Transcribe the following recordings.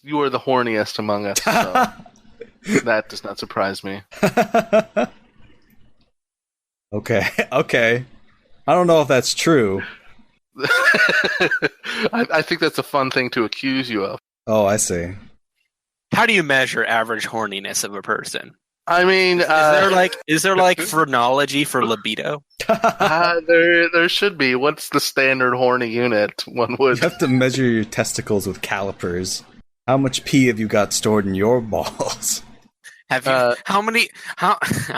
You are the horniest among us, so that does not surprise me. Okay. I don't know if that's true. I think that's a fun thing to accuse you of. Oh, I see. How do you measure average horniness of a person? I mean, is there like phrenology for libido? There should be. What's the standard horny unit? One would. You have to measure your testicles with calipers. How much pee have you got stored in your balls? Have you? How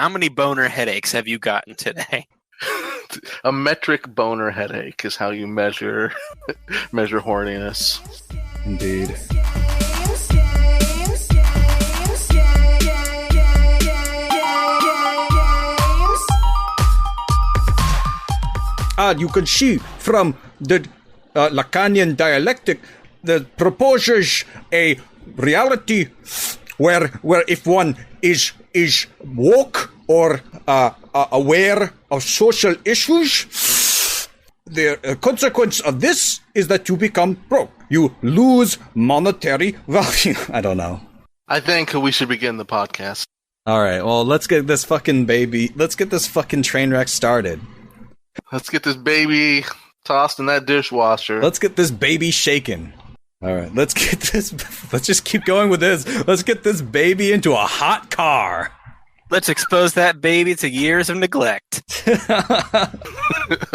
many boner headaches have you gotten today? A metric boner headache is how you measure horniness. Indeed. You can see from the Lacanian dialectic that proposes a reality where if one is woke or aware of social issues, the consequence of this is that you become broke. You lose monetary value. I don't know. I think we should begin the podcast. All right. Well, let's get this fucking train wreck started. Let's get this baby tossed in that dishwasher. Let's get this baby shaken. All right, let's just keep going with this. Let's get this baby into a hot car. Let's expose that baby to years of neglect.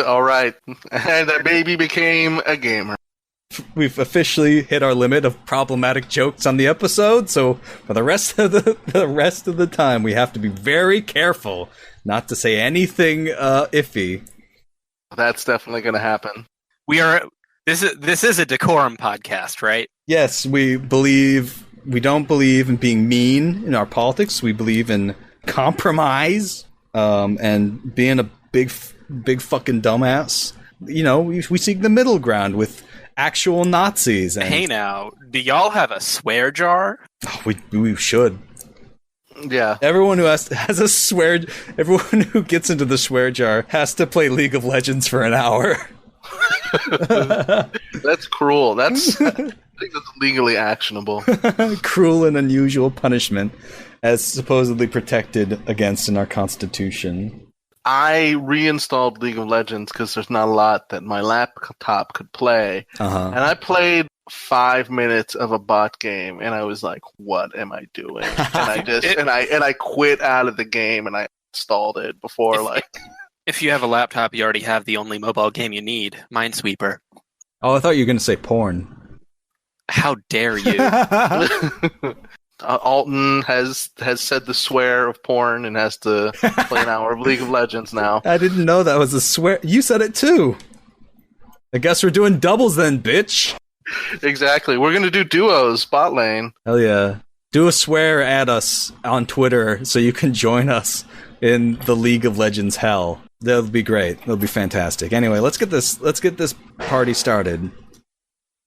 All right. And that baby became a gamer. We've officially hit our limit of problematic jokes on the episode, so for the rest of the time, we have to be very careful not to say anything iffy. That's definitely going to happen. This is a decorum podcast, right? Yes, we don't believe in being mean in our politics. We believe in compromise, and being a big fucking dumbass. You know, we seek the middle ground with actual Nazis. And, hey now, do y'all have a swear jar? Oh, we should. Yeah. Everyone who everyone who gets into the swear jar has to play League of Legends for an hour. That's cruel. I think that's legally actionable. Cruel and unusual punishment, as supposedly protected against in our Constitution. I reinstalled League of Legends because there's not a lot that my laptop could play. And I played 5 minutes of a bot game, and I was like, "What am I doing?" And I quit out of the game, and I installed it before If you have a laptop, you already have the only mobile game you need, Minesweeper. Oh, I thought you were going to say porn. How dare you? Alton has said the swear of porn and has to play an hour of League of Legends now. I didn't know that was a swear. You said it too. I guess we're doing doubles then, bitch. Exactly. We're going to do duos, bot lane. Hell yeah. Do a swear at us on Twitter so you can join us in the League of Legends hell. That'll be great. That'll be fantastic. Anyway, let's get this party started.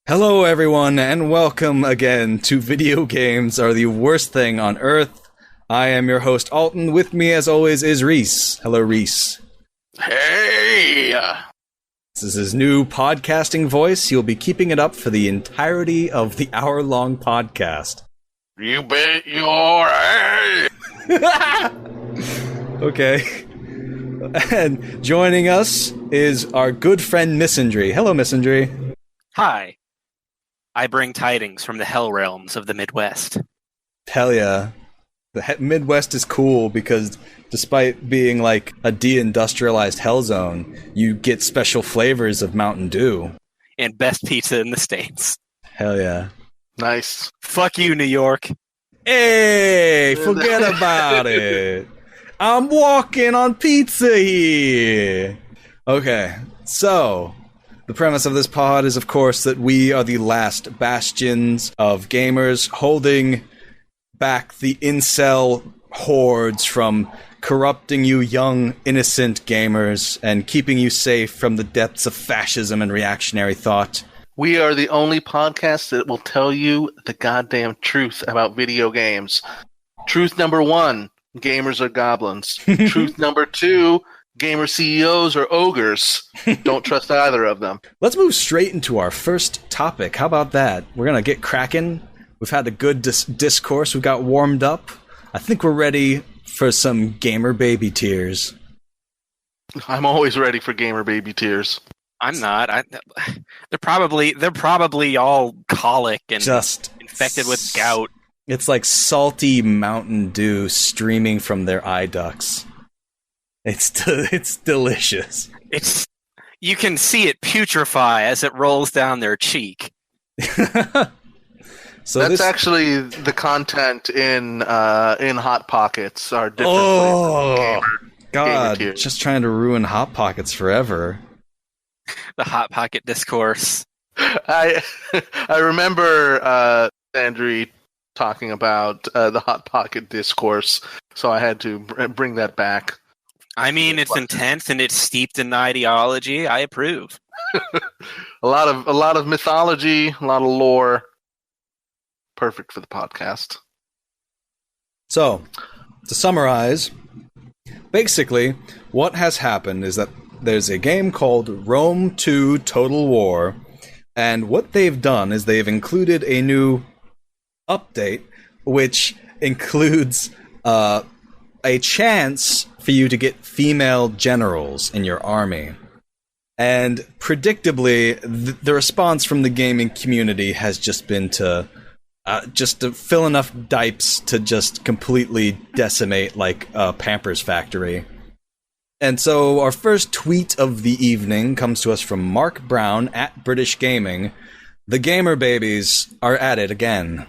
Hello everyone, and welcome again to Video Games Are the Worst Thing on Earth. I am your host, Alton. With me, as always, is Reese. Hello, Reese. Hey! This is his new podcasting voice. He'll be keeping it up for the entirety of the hour-long podcast. You bet your ass! Okay. And joining us is our good friend Misandry. Hello, Misandry. Hi. I bring tidings from the hell realms of the Midwest. Hell yeah. The Midwest is cool because despite being like a deindustrialized hell zone, you get special flavors of Mountain Dew. And best pizza in the States. Hell yeah. Nice. Fuck you, New York. Hey, forget about it. I'm walking on pizza here. Okay, so the premise of this pod is, of course, that we are the last bastions of gamers holding back the incel hordes from corrupting you young, innocent gamers and keeping you safe from the depths of fascism and reactionary thought. We are the only podcast that will tell you the goddamn truth about video games. Truth number 1, gamers are goblins. Truth number 2, gamer CEOs are ogres. Don't trust either of them. Let's move straight into our first topic. How about that? We're going to get cracking We've had a good discourse. We got warmed up. I think we're ready for some gamer baby tears. I'm always ready for gamer baby tears. I'm not. They're probably all colic and just infected with gout. It's like salty Mountain Dew streaming from their eye ducts. It's delicious. You can see it putrefy as it rolls down their cheek. So that's actually the content in Hot Pockets. Are different. God, just trying to ruin Hot Pockets forever. The Hot Pocket discourse. I remember Misandry talking about the Hot Pocket discourse, so I had to bring that back. I mean, it's intense and it's steeped in ideology. I approve. a lot of mythology, a lot of lore. Perfect for the podcast. So, to summarize, basically, what has happened is that there's a game called Rome 2 Total War, and what they've done is they've included a new update, which includes a chance for you to get female generals in your army. And predictably, the response from the gaming community has just been to fill enough dipes to just completely decimate like a Pampers factory. And so our first tweet of the evening comes to us from Mark Brown at British Gaming. The gamer babies are at it again.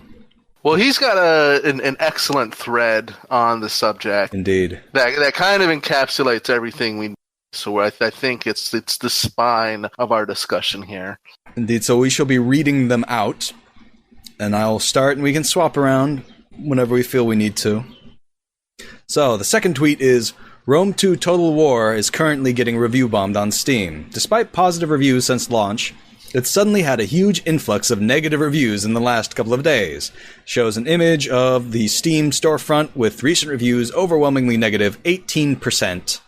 Well, he's got an excellent thread on the subject. Indeed. That kind of encapsulates everything we need. So I think it's the spine of our discussion here. Indeed. So we shall be reading them out. And I'll start, and we can swap around whenever we feel we need to. So, the second tweet is, Rome 2 Total War is currently getting review bombed on Steam. Despite positive reviews since launch, it suddenly had a huge influx of negative reviews in the last couple of days. Shows an image of the Steam storefront with recent reviews overwhelmingly negative, 18%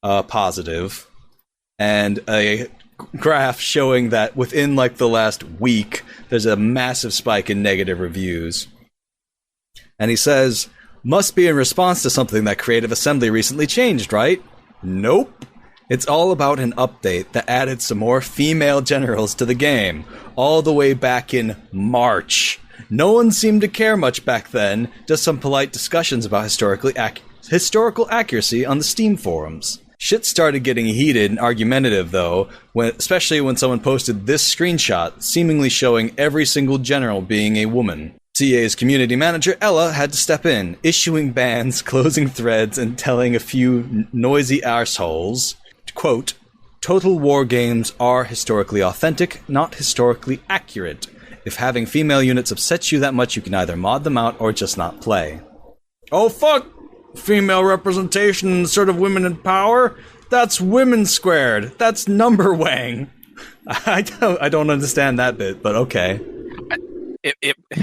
positive, and a graph showing that within like the last week, there's a massive spike in negative reviews. And he says, must be in response to something that Creative Assembly recently changed, right? Nope. It's all about an update that added some more female generals to the game, all the way back in March. No one seemed to care much back then, just some polite discussions about historical accuracy on the Steam forums. Shit started getting heated and argumentative, though, especially when someone posted this screenshot, seemingly showing every single general being a woman. CA's community manager, Ella, had to step in, issuing bans, closing threads, and telling a few noisy arseholes, quote, Total War games are historically authentic, not historically accurate. If having female units upsets you that much, you can either mod them out or just not play. Oh, fuck! Female representation and sort of women in power? That's women squared. That's number wang. I don't understand that bit, but okay.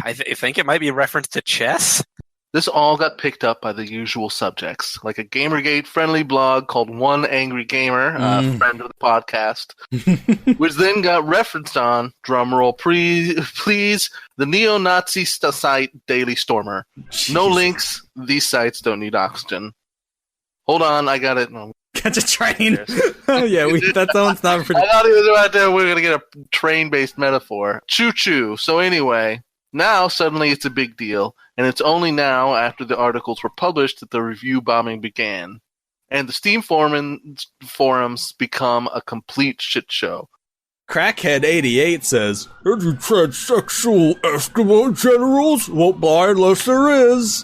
I think it might be a reference to chess. This all got picked up by the usual subjects, like a Gamergate-friendly blog called One Angry Gamer, a friend of the podcast, which then got referenced on, drumroll please, the neo-Nazi site Daily Stormer. Jeez. No links, these sites don't need oxygen. Hold on, I got it. No. Catch a train. Oh yeah, that sounds not pretty. I thought he was about to. We're gonna get a train-based metaphor. Choo-choo. So anyway, now suddenly it's a big deal, and it's only now after the articles were published that the review bombing began, and the Steam forums become a complete shit show. Crackhead88 says, "Have you tried sexual Eskimo generals? Won't buy unless there is."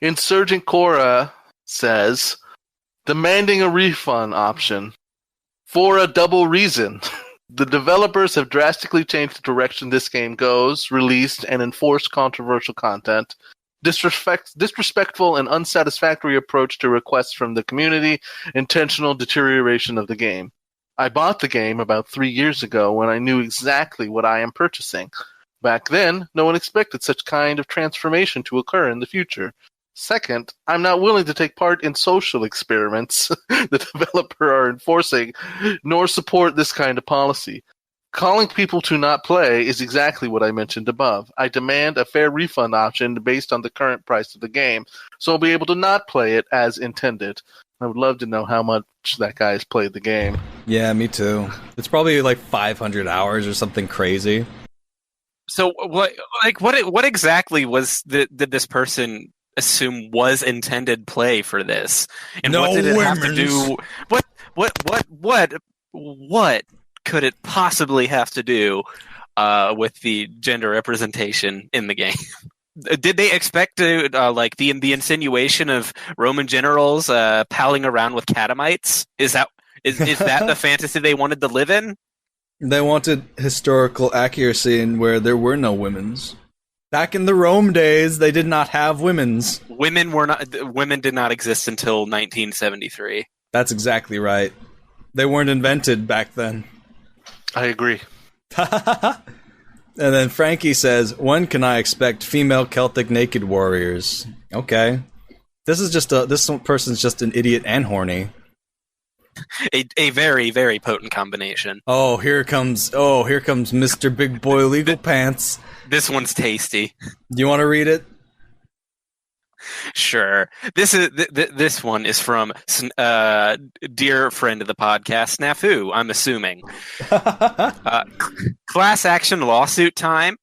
Insurgent Cora says, demanding a refund option for a double reason. The developers have drastically changed the direction this game goes, released and enforced controversial content, disrespectful and unsatisfactory approach to requests from the community, intentional deterioration of the game. I bought the game about 3 years ago when I knew exactly what I am purchasing. Back then, no one expected such kind of transformation to occur in the future. Second, I'm not willing to take part in social experiments the developer are enforcing, nor support this kind of policy. Calling people to not play is exactly what I mentioned above. I demand a fair refund option based on the current price of the game, so I'll be able to not play it as intended. I would love to know how much that guy has played the game. Yeah, me too. It's probably like 500 hours or something crazy. So what exactly did this person assume was intended play for this? And no what did it women's. have to do? What could it possibly have to do with the gender representation in the game? Did they expect to like the insinuation of Roman generals palling around with catamites? Is that the fantasy they wanted to live in? They wanted historical accuracy in where there were no women's. Back in the Rome days, they did not have women's. Women did not exist until 1973. That's exactly right. They weren't invented back then. I agree. And then Frankie says, when can I expect female Celtic naked warriors? Okay. This person's just an idiot and horny. A very, very potent combination. Here comes Mr. Big Boy Legal Pants. This one's tasty. Do you want to read it? Sure. This one is from dear friend of the podcast, Snafu, I'm assuming. Class action lawsuit time.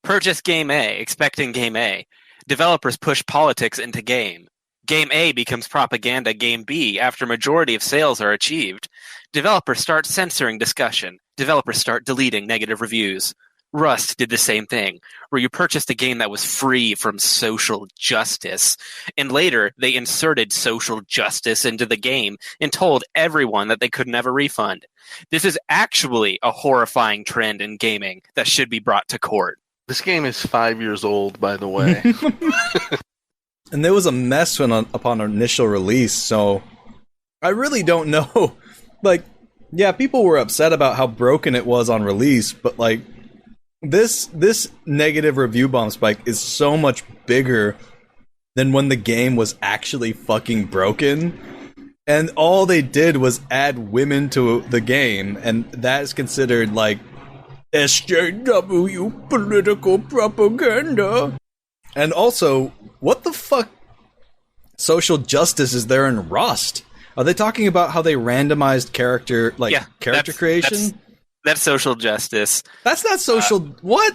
Purchase Game A, expecting Game A. Developers push politics into game. Game A becomes propaganda Game B after majority of sales are achieved. Developers start censoring discussion. Developers start deleting negative reviews. Rust did the same thing, where you purchased a game that was free from social justice, and later they inserted social justice into the game and told everyone that they could never refund. This is actually a horrifying trend in gaming that should be brought to court. This game is 5 years old, by the way. And there was a mess upon initial release, so I really don't know. Like, yeah, people were upset about how broken it was on release, but like, this negative review bomb spike is so much bigger than when the game was actually fucking broken. And all they did was add women to the game, and that is considered like SJW political propaganda. And also, what the fuck social justice is there in Rust? Are they talking about how they randomized character creation? That's social justice. That's not social. What?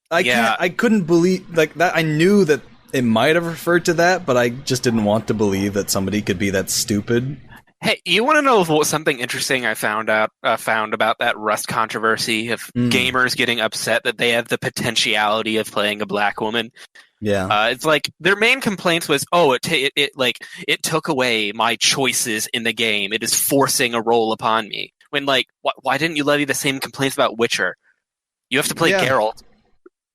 I couldn't believe like that. I knew that it might have referred to that, but I just didn't want to believe that somebody could be that stupid. Hey, you want to know something interesting I found about that Rust controversy of gamers getting upset that they have the potentiality of playing a black woman? Yeah, it's like their main complaints was, it took away my choices in the game. It is forcing a role upon me. When like, why didn't you levy the same complaints about Witcher? You have to play Geralt.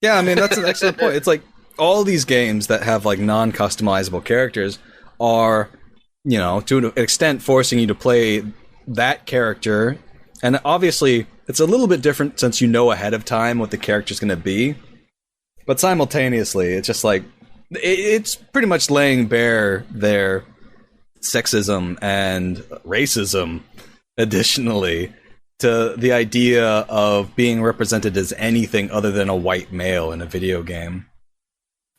Yeah, I mean that's an excellent point. It's like all these games that have like non-customizable characters are, you know, to an extent forcing you to play that character, and obviously it's a little bit different since you know ahead of time what the character's going to be. But simultaneously, it's just like it's pretty much laying bare their sexism and racism. Additionally, to the idea of being represented as anything other than a white male in a video game.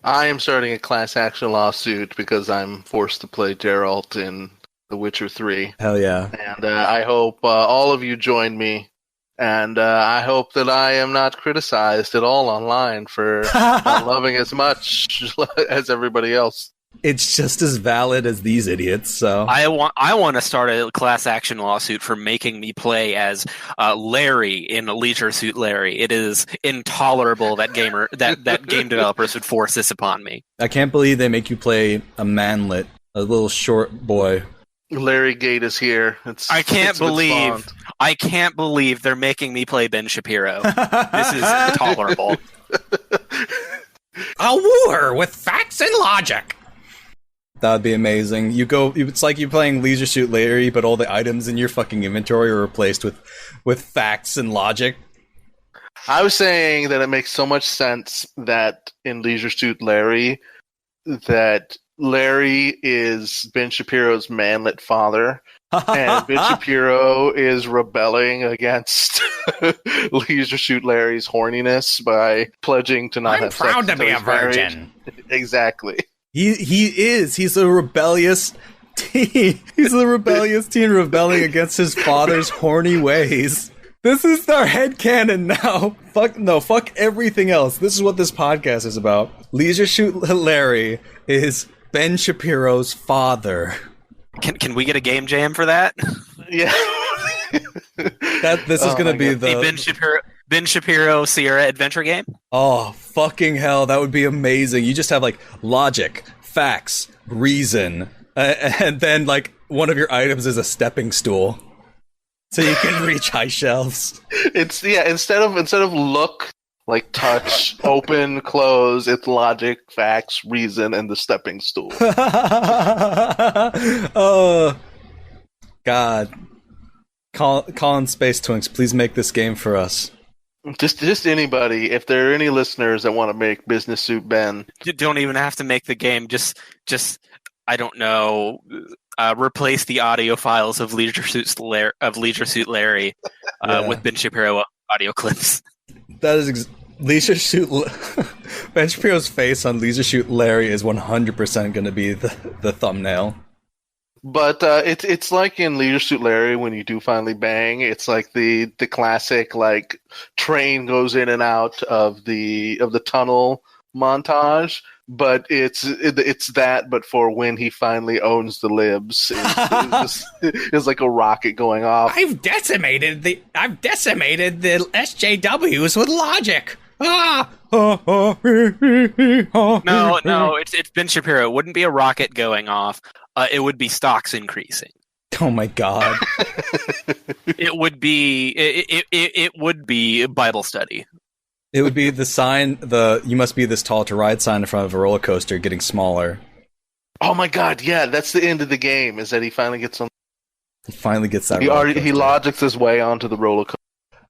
I am starting a class action lawsuit because I'm forced to play Geralt in The Witcher 3. Hell yeah. And I hope all of you join me. And I hope that I am not criticized at all online for not loving as much as everybody else. It's just as valid as these idiots. So I want to start a class action lawsuit for making me play as Larry in Leisure Suit Larry. It is intolerable that game developers would force this upon me. I can't believe they make you play a manlet, a little short boy. Larry Gate is here. I can't believe they're making me play Ben Shapiro. This is intolerable. I'll woo her with facts and logic. That would be amazing. It's like you're playing Leisure Suit Larry, but all the items in your fucking inventory are replaced with facts and logic. I was saying that it makes so much sense that in Leisure Suit Larry, that Larry is Ben Shapiro's manlet father, And Ben Shapiro is rebelling against Leisure Suit Larry's horniness by pledging to not have sex. I'm proud to be a virgin. Exactly. He is. He's a rebellious teen. He's a rebellious teen rebelling against his father's horny ways. This is our headcanon now. Fuck everything else. This is what this podcast is about. Leisure Suit Larry is Ben Shapiro's father. Can we get a game jam for that? Yeah. This is going to be the Ben Shapiro Sierra adventure game. Oh, fucking hell. That would be amazing. You just have like logic, facts, reason, and then like one of your items is a stepping stool. So you can reach high shelves. It's instead of look, like touch, open, close, it's logic, facts, reason, and the stepping stool. Oh, God. Colin Space Twinks, please make this game for us. Just anybody. If there are any listeners that want to make Business Suit Ben. You don't even have to make the game. Just I don't know, replace the audio files of Leisure Suit Larry with Ben Shapiro audio clips. That is Leisure Suit. Ben Shapiro's face on Leisure Suit Larry is 100% going to be the thumbnail. But it's like in Leisure Suit Larry when you do finally bang. It's like the classic like train goes in and out of the tunnel montage. But it's that, but for when he finally owns the libs. It's like a rocket going off. I've decimated the SJWs with logic. No, it's Ben Shapiro. It wouldn't be a rocket going off. It would be stocks increasing. Oh my God! It would be Bible study. It would be the sign, "You must be this tall to ride" sign in front of a roller coaster getting smaller. Oh my God! Yeah, that's the end of the game. Is that he finally gets on? He finally gets that. He logics his way onto the roller coaster.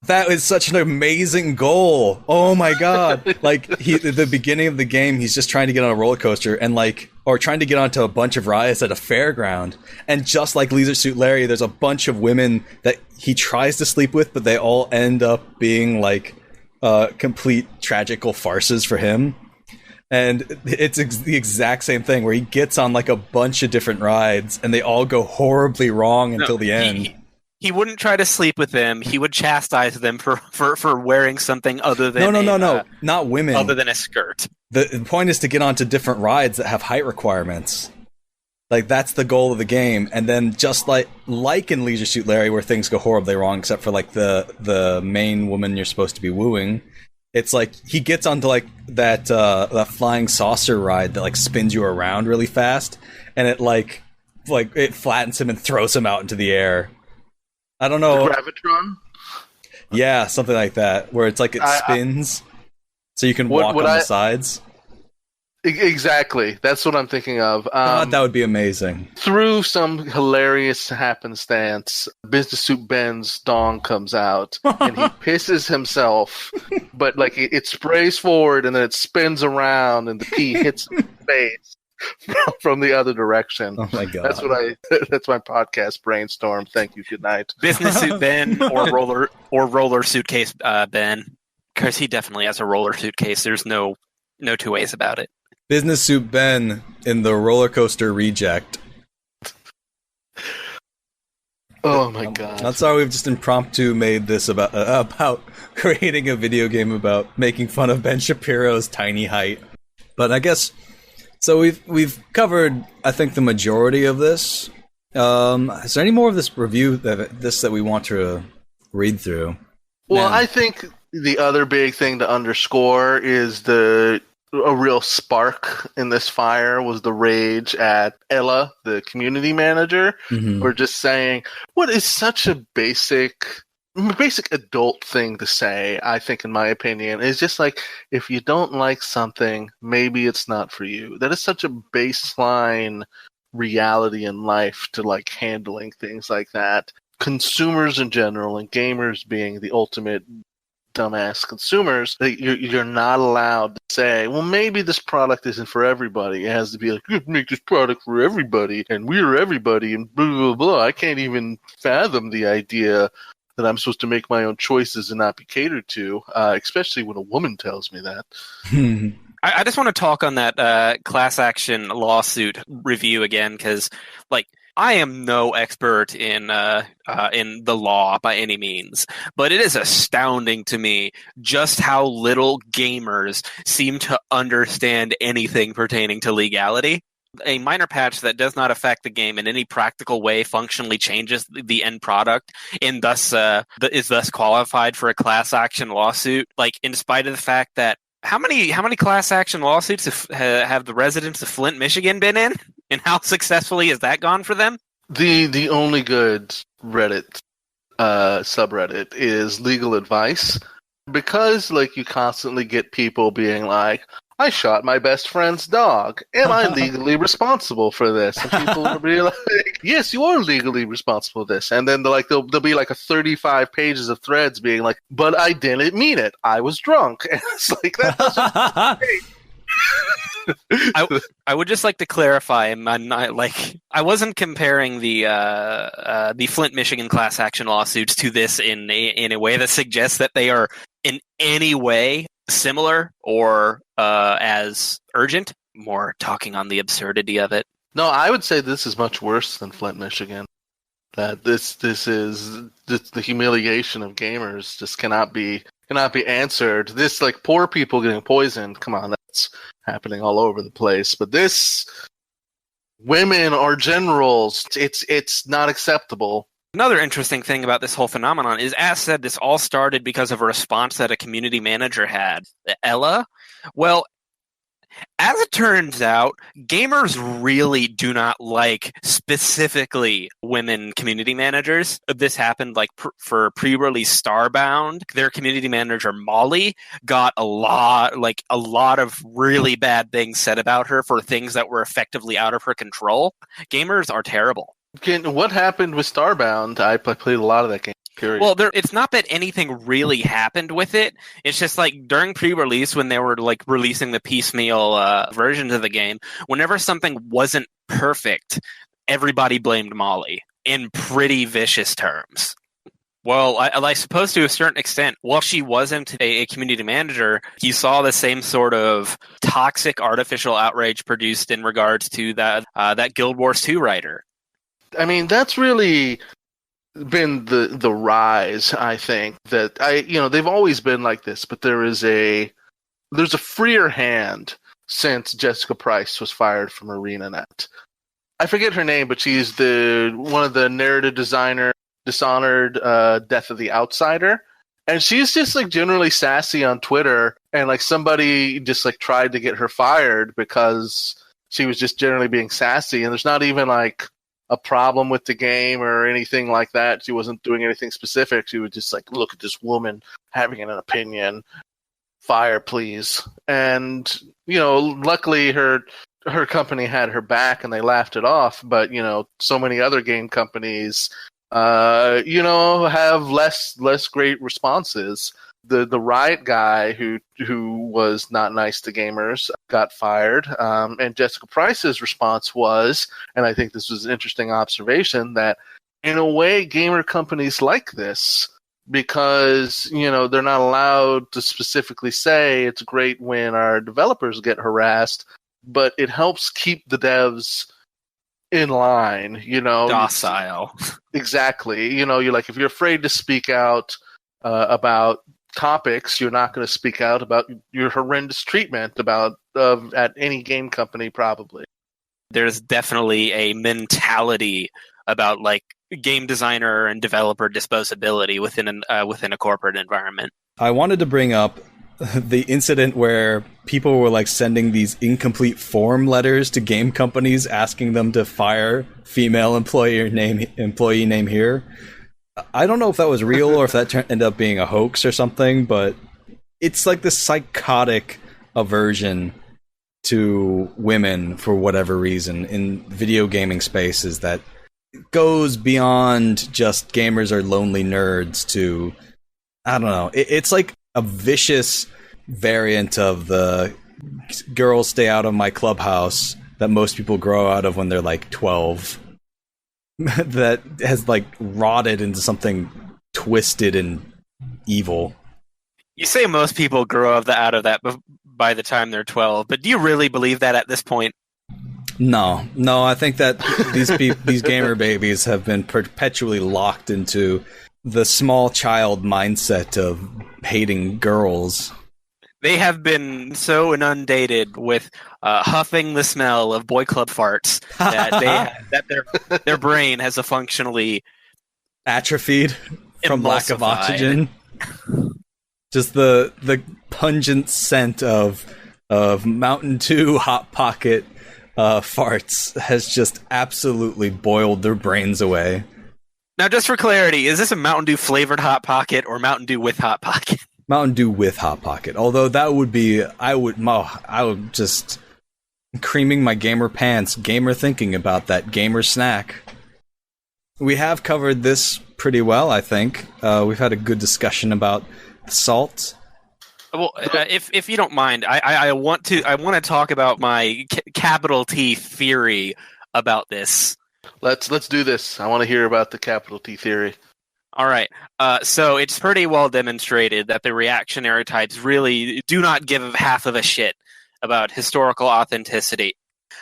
That is such an amazing goal. Oh my God. Like, at the beginning of the game, he's just trying to get on a roller coaster and or trying to get onto a bunch of rides at a fairground. And just like Leisure Suit Larry, there's a bunch of women that he tries to sleep with, but they all end up being complete tragical farces for him. And it's the exact same thing where he gets on a bunch of different rides and they all go horribly wrong until the end. He wouldn't try to sleep with them. He would chastise them for wearing something other than no, not women. Other than a skirt. The point is to get onto different rides that have height requirements. That's the goal of the game. And then just like in Leisure Suit Larry, where things go horribly wrong, except for the main woman you're supposed to be wooing, it's he gets onto that flying saucer ride that spins you around really fast, and it it flattens him and throws him out into the air. I don't know. The Gravitron? Yeah, something like that, where it's it spins, so you can walk on the sides. Exactly. That's what I'm thinking of. God, that would be amazing. Through some hilarious happenstance, Business Suit Ben's dong comes out, and he pisses himself, but it sprays forward, and then it spins around, and the pee hits his face from the other direction. Oh my God. That's my podcast brainstorm. Thank you. Good night. Business Suit Ben or roller suitcase Ben, because he definitely has a roller suitcase. There's no two ways about it. Business Suit Ben in the roller coaster reject. Oh my God. I'm sorry we've just impromptu made this about creating a video game about making fun of Ben Shapiro's tiny height. But I guess so we've covered, I think, the majority of this. Is there any more of this review that we want to read through? Well, I think the other big thing to underscore is a real spark in this fire was the rage at Ella, the community manager, for just saying what is such a basic adult thing to say, I think, in my opinion, is just if you don't like something, maybe it's not for you. That is such a baseline reality in life to handling things like that. Consumers in general, and gamers being the ultimate dumbass consumers, that you're not allowed to say, well, maybe this product isn't for everybody. It has to be like, you make this product for everybody, and we're everybody, and blah, blah, blah. I can't even fathom the idea that I'm supposed to make my own choices and not be catered to, especially when a woman tells me that. I just want to talk on that class action lawsuit review again, because, like, I am no expert in the law by any means, but it is astounding to me just how little gamers seem to understand anything pertaining to legality. A minor patch that does not affect the game in any practical way functionally changes the end product, and thus is thus qualified for a class action lawsuit. Like, in spite of the fact that how many class action lawsuits have the residents of Flint, Michigan been in? And how successfully has that gone for them? The only good Reddit subreddit is legal advice, because like you constantly get people being like, I shot my best friend's dog. Am I legally responsible for this? And people will be like, yes, you are legally responsible for this. And then there'll be like a 35 pages of threads being like, but I didn't mean it. I was drunk. And it's like, that doesn't I would just like to clarify, I wasn't comparing the Flint, Michigan class action lawsuits to this in a way that suggests that they are in any way similar or as urgent. More talking on the absurdity of it. No, I would say this is much worse than Flint, Michigan. That this is the humiliation of gamers just cannot be answered. This, like, poor people getting poisoned. Come on, that's happening all over the place. But this, women are generals. It's not acceptable. Another interesting thing about this whole phenomenon is, as said, this all started because of a response that a community manager had. Ella? Well, as it turns out, gamers really do not like specifically women community managers. This happened for pre-release Starbound. Their community manager, Molly, got a lot of really bad things said about her for things that were effectively out of her control. Gamers are terrible. What happened with Starbound? I played a lot of that game. Period. Well, it's not that anything really happened with it. It's just like during pre-release, when they were like releasing the piecemeal versions of the game, whenever something wasn't perfect, everybody blamed Molly in pretty vicious terms. Well, I suppose to a certain extent, while she wasn't a community manager, you saw the same sort of toxic artificial outrage produced in regards to that Guild Wars 2 writer. I mean, that's really been the rise, I think, that they've always been like this, but there's a freer hand since Jessica Price was fired from ArenaNet. I forget her name, but she's one of the narrative designer, Dishonored, Death of the Outsider, and she's just like generally sassy on Twitter, and like somebody just like tried to get her fired because she was just generally being sassy, and there's not even like a problem with the game or anything like that. She wasn't doing anything specific. She was just like, look at this woman having an opinion. Fire, please. And, luckily her company had her back and they laughed it off. But, so many other game companies, have less great responses. The Riot guy who was not nice to gamers got fired, and Jessica Price's response was, and I think this was an interesting observation, that in a way gamer companies like this because they're not allowed to specifically say it's great when our developers get harassed, but it helps keep the devs in line. Docile. Exactly. You're like, if you're afraid to speak out about topics, you're not going to speak out about your horrendous treatment at any game company, probably. There's definitely a mentality about like game designer and developer disposability within a corporate environment. I wanted to bring up the incident where people were like sending these incomplete form letters to game companies asking them to fire female employee name here. I don't know if that was real or if that ended up being a hoax or something, but it's like this psychotic aversion to women for whatever reason in video gaming spaces that goes beyond just gamers are lonely nerds to, I don't know. It's like a vicious variant of the girls stay out of my clubhouse that most people grow out of when they're like 12. That has like rotted into something twisted and evil. You say most people grow out of that by the time they're 12, but do you really believe that at this point? No, I think that these gamer babies have been perpetually locked into the small child mindset of hating girls. They have been so inundated with huffing the smell of boy club farts that their brain has a functionally atrophied from lack of oxygen. Just the pungent scent of Mountain Dew Hot Pocket farts has just absolutely boiled their brains away. Now, just for clarity, is this a Mountain Dew flavored Hot Pocket or Mountain Dew with Hot Pocket? Mountain Dew with Hot Pocket. Although that would be, I would just creaming my gamer pants, gamer thinking about that gamer snack. We have covered this pretty well, I think. We've had a good discussion about salt. Well, if you don't mind, I want to talk about my capital T theory about this. Let's do this. I want to hear about the capital T theory. All right. So it's pretty well demonstrated that the reactionary types really do not give half of a shit about historical authenticity.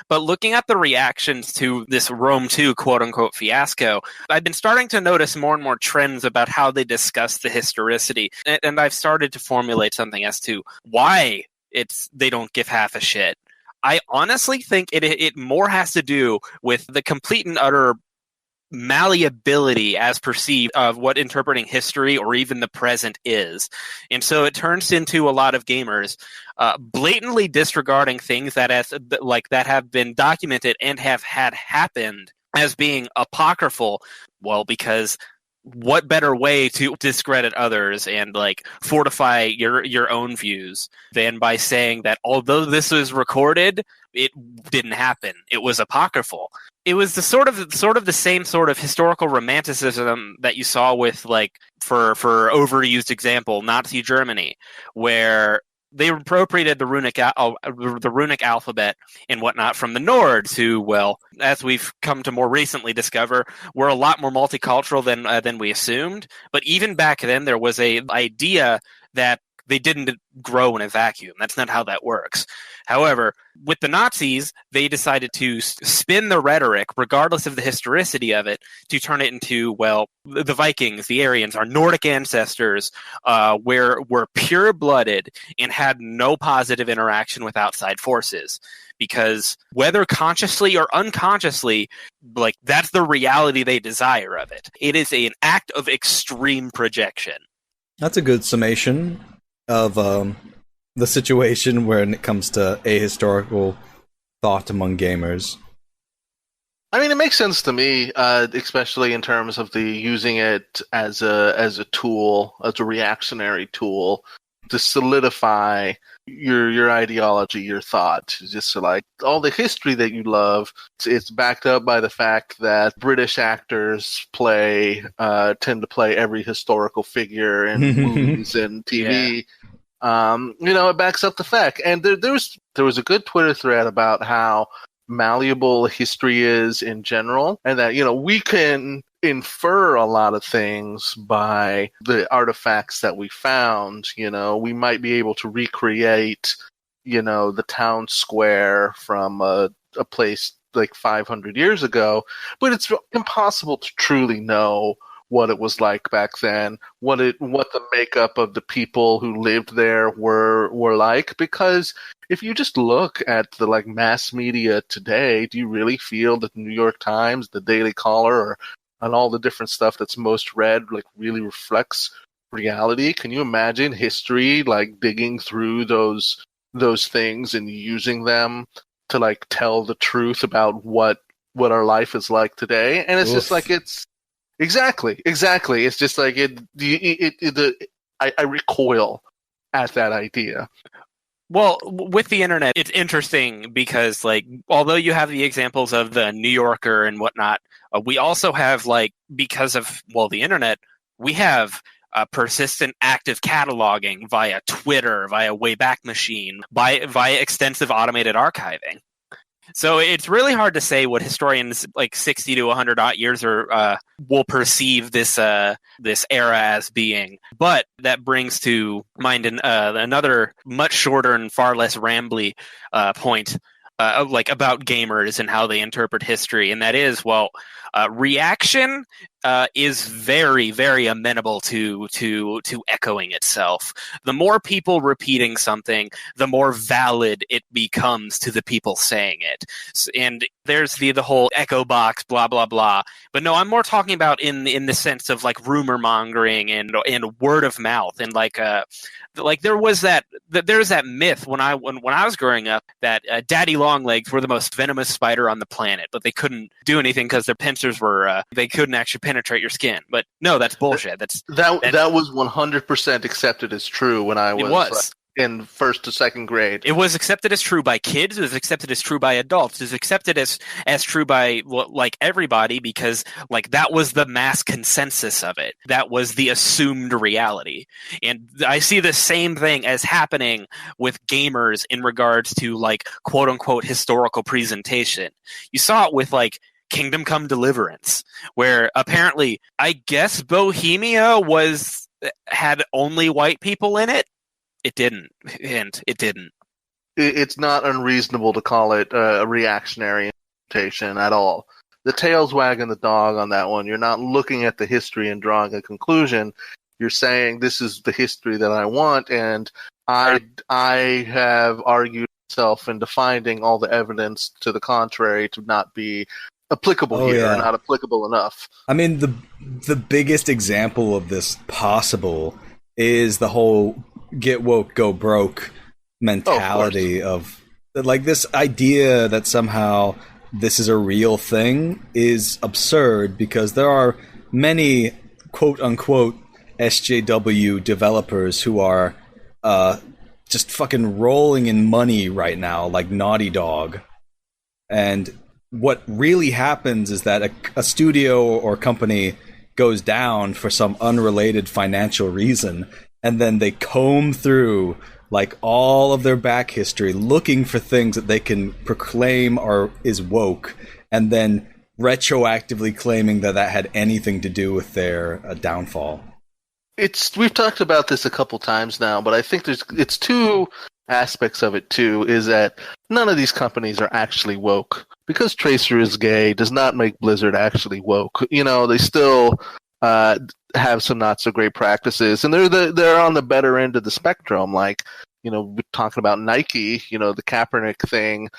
But looking at the reactions to this Rome 2 quote-unquote fiasco, I've been starting to notice more and more trends about how they discuss the historicity. And I've started to formulate something as to why they don't give half a shit. I honestly think it more has to do with the complete and utter malleability as perceived of what interpreting history or even the present is. And so it turns into a lot of gamers blatantly disregarding things that have been documented and have had happened as being apocryphal. Well, because what better way to discredit others and like fortify your own views than by saying that although this was recorded, it didn't happen. It was apocryphal. It was the sort of the same sort of historical romanticism that you saw with, like, for overused example, Nazi Germany, where they appropriated the runic alphabet and whatnot from the Nords, who, well, as we've come to more recently discover, were a lot more multicultural than we assumed. But even back then, there was a idea that they didn't grow in a vacuum. That's not how that works. However, with the Nazis, they decided to spin the rhetoric, regardless of the historicity of it, to turn it into, well, the Vikings, the Aryans, our Nordic ancestors, were pure-blooded and had no positive interaction with outside forces. Because whether consciously or unconsciously, like, that's the reality they desire of it. It is an act of extreme projection. That's a good summation of the situation when it comes to ahistorical thought among gamers. I mean, it makes sense to me, especially in terms of the using it as a tool, as a reactionary tool, to solidify your ideology, your thought. Just like all the history that you love, it's backed up by the fact that British actors tend to play every historical figure in movies and TV. Yeah. It backs up the fact. And there was a good Twitter thread about how malleable history is in general, and that, we can infer a lot of things by the artifacts that we found. We might be able to recreate, the town square from a place like 500 years ago, but it's impossible to truly know what it was like back then, what the makeup of the people who lived there were like. Because if you just look at the mass media today, do you really feel that the New York Times, the Daily Caller, and all the different stuff that's most read really reflects reality? Can you imagine history digging through those things and using them to tell the truth about what our life is like today? And it's just it's Exactly. It's just I recoil at that idea. Well, with the internet, it's interesting because, although you have the examples of the New Yorker and whatnot, we also have, because of, the internet, we have persistent active cataloging via Twitter, via Wayback Machine, via extensive automated archiving. So it's really hard to say what historians like 60 to 100 odd years will perceive this this era as being. But that brings to mind another much shorter and far less rambly point about gamers and how they interpret history, and that is, reaction is very, very amenable to echoing itself. The more people repeating something, the more valid it becomes to the people saying it. And there's the whole echo box, blah blah blah. But no, I'm more talking about in the sense of like rumor mongering and word of mouth, and there's that myth when I was growing up that daddy longlegs were the most venomous spider on the planet, but they couldn't do anything because their pincers were they couldn't actually penetrate your skin. But no, that's bullshit. That was 100% accepted as true when I was in first to second grade. It was accepted as true by kids. It was accepted as true by adults. It was accepted as true by everybody, because that was the mass consensus of it. That was the assumed reality. And I see the same thing as happening with gamers in regards to quote unquote historical presentation. You saw it with Kingdom Come Deliverance, where apparently I guess Bohemia had only white people in it. It didn't. It's not unreasonable to call it a reactionary interpretation at all. The tail's wagging the dog on that one. You're not looking at the history and drawing a conclusion. You're saying this is the history that I want, and I have argued myself into finding all the evidence to the contrary to not be applicable here, or not applicable enough. I mean, the biggest example of this possible is the whole get woke, go broke mentality of this idea that somehow this is a real thing is absurd, because there are many quote unquote SJW developers who are just fucking rolling in money right now, like Naughty Dog. And what really happens is that a studio or company goes down for some unrelated financial reason, and then they comb through all of their back history looking for things that they can proclaim is woke, and then retroactively claiming that had anything to do with their downfall. We've talked about this a couple times now, but I think it's two aspects of it too, is that none of these companies are actually woke. Because Tracer is gay does not make Blizzard actually woke. They still have some not so great practices, and they're on the better end of the spectrum. We're talking about Nike, the Kaepernick thing.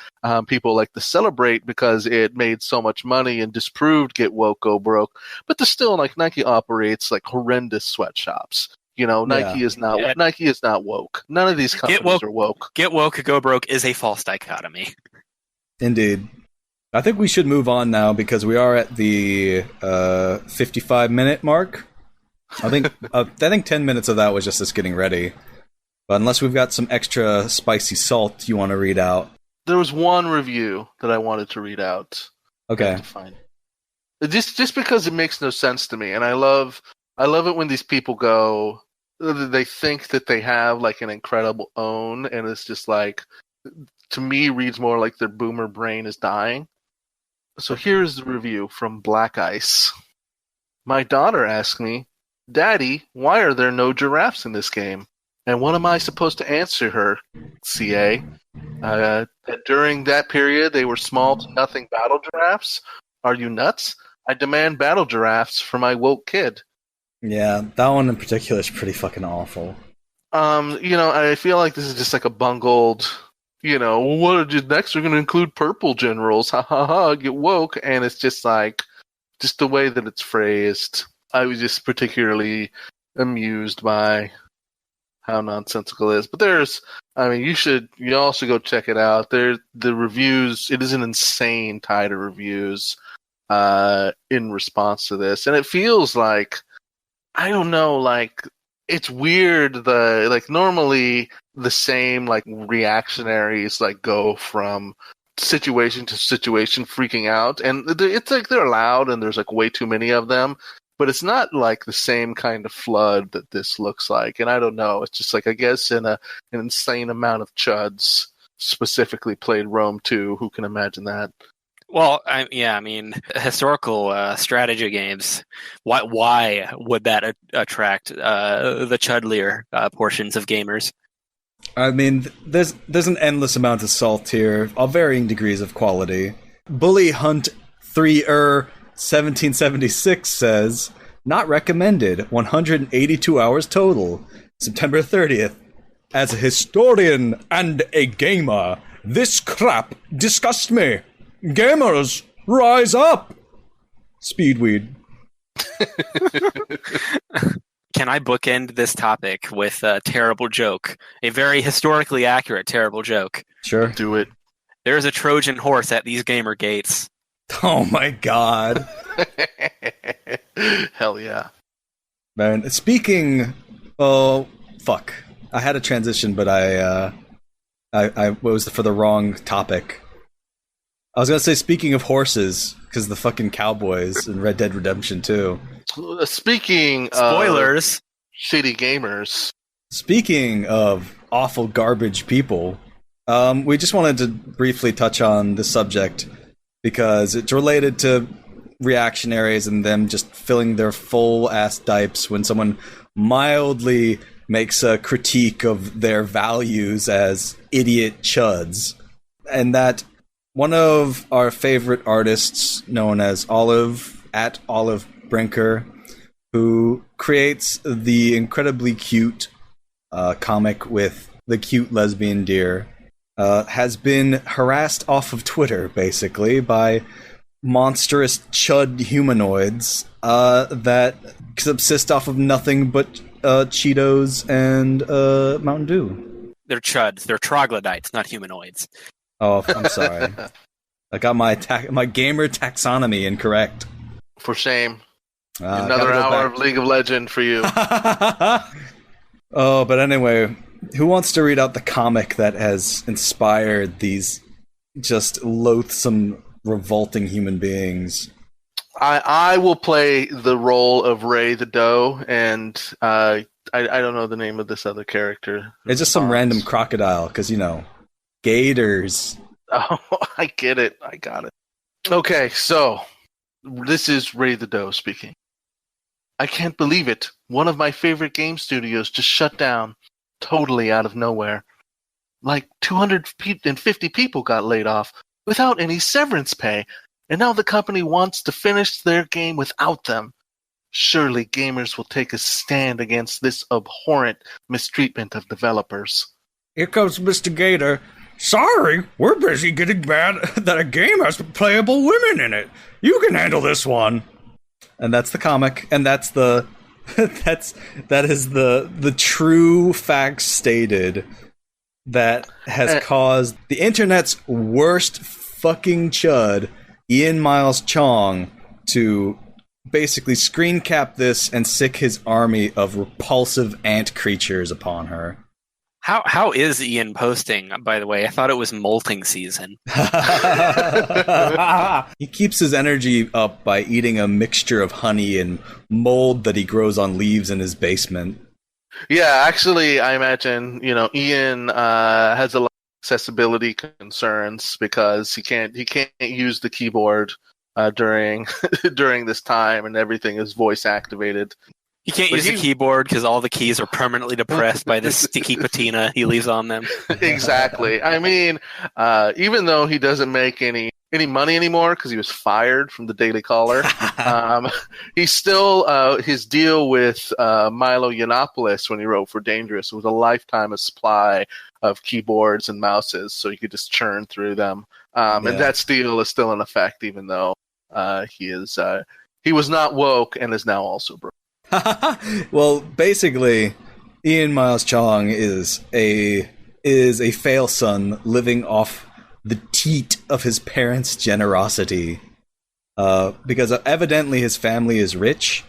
People like to celebrate because it made so much money and disproved get woke, go broke. But there's still Nike operates horrendous sweatshops. Nike is not woke. None of these companies are woke. Get woke, go broke is a false dichotomy. Indeed. I think we should move on now, because we are at the 55-minute mark. I think 10 minutes of that was just us getting ready. But unless we've got some extra spicy salt you want to read out. There was one review that I wanted to read out. Okay. Just because it makes no sense to me, and I love it when these people go, they think that they have an incredible own, and it's just to me reads more like their boomer brain is dying. So here's the review from Black Ice. My daughter asked me, Daddy, why are there no giraffes in this game? And what am I supposed to answer her, CA? That during that period they were small to nothing battle giraffes? Are you nuts? I demand battle giraffes for my woke kid. Yeah, that one in particular is pretty fucking awful. I feel like this is just a bungled, next we're going to include purple generals, ha ha ha, get woke, and it's just just the way that it's phrased. I was just particularly amused by how nonsensical it is. But you all should go check it out. The reviews, it is an insane tide of reviews in response to this, and it feels I don't know, it's weird. Normally the same reactionaries go from situation to situation freaking out, and it's they're loud and there's way too many of them. but it's not like the same kind of flood that this looks like. And I don't know. It's just like, I guess an insane amount of chuds specifically played Rome 2. Who can imagine that? Well, I mean, historical strategy games. Why would that attract the chudlier portions of gamers? I mean, there's an endless amount of salt here, of varying degrees of quality. Bully Hunt 1776 says, not recommended, 182 hours total, September 30th. As a historian and a gamer, this crap disgusts me. Gamers, rise up! Speedweed. Can I bookend this topic with a terrible joke? A very historically accurate terrible joke. Sure. Do it. There's a Trojan horse at these gamer gates. Oh my god. Hell yeah. Man, speaking... Oh, fuck. I had a transition, but I was for the wrong topic. I was gonna say, speaking of horses, because the fucking cowboys in Red Dead Redemption 2. Speaking Spoilers. of shitty gamers. Speaking of awful garbage people, we just wanted to briefly touch on the subject because it's related to reactionaries and them just filling their full-ass dipes when someone mildly makes a critique of their values as idiot chuds. And that one of our favorite artists, known as Olive, at Olive Brinker, who creates the incredibly cute comic with the cute lesbian deer, has been harassed off of Twitter, basically, by monstrous chud humanoids that subsist off of nothing but Cheetos and Mountain Dew. They're chuds. They're troglodytes, not humanoids. Oh, I'm sorry. I got my gamer taxonomy incorrect. For shame. Another hour of League of Legends for you. Oh, but anyway, who wants to read out the comic that has inspired these just loathsome, revolting human beings? I will play the role of Ray the Doe, and I don't know the name of this other character. It's just some random crocodile, because, you know, gators. Oh, I get it. I got it. Okay, so this is Ray the Doe speaking. I can't believe it. One of my favorite game studios just shut down, totally out of nowhere. Like 250 people got laid off without any severance pay, and now the company wants to finish their game without them. Surely gamers will take a stand against this abhorrent mistreatment of developers. Here comes Mr. Gator. Sorry, we're busy getting mad that a game has playable women in it. You can handle this one. And that's the comic, and that's the that is the true facts stated that has caused the internet's worst fucking chud, Ian Miles Chong, to basically screen cap this and sick his army of repulsive ant creatures upon her. How is Ian posting, by the way? I thought it was molting season. He keeps his energy up by eating a mixture of honey and mold that he grows on leaves in his basement. Yeah, actually, I imagine, Ian has a lot of accessibility concerns because he can't use the keyboard during this time, and everything is voice activated. He can't use the keyboard because all the keys are permanently depressed by the sticky patina he leaves on them. Exactly. I mean, even though he doesn't make any money anymore because he was fired from the Daily Caller, he still his deal with Milo Yiannopoulos when he wrote for Dangerous was a lifetime of supply of keyboards and mouses, so you could just churn through them. And that deal is still in effect, even though he was not woke and is now also broke. Well, basically, Ian Miles Chong is a fail son living off the teat of his parents' generosity, because evidently his family is rich,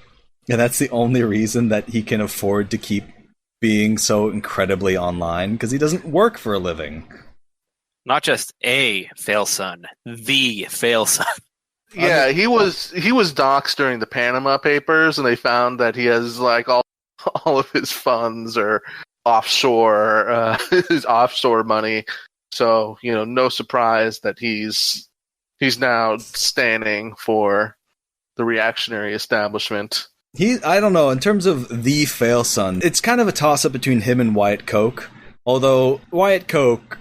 and that's the only reason that he can afford to keep being so incredibly online, because he doesn't work for a living. Not just a fail son, the fail son. Yeah, he was doxxed during the Panama Papers, and they found that he has like all of his funds are offshore, his offshore money. So no surprise that he's now standing for the reactionary establishment. I don't know, in terms of the fail son, it's kind of a toss-up between him and Wyatt Koch. Although Wyatt Koch,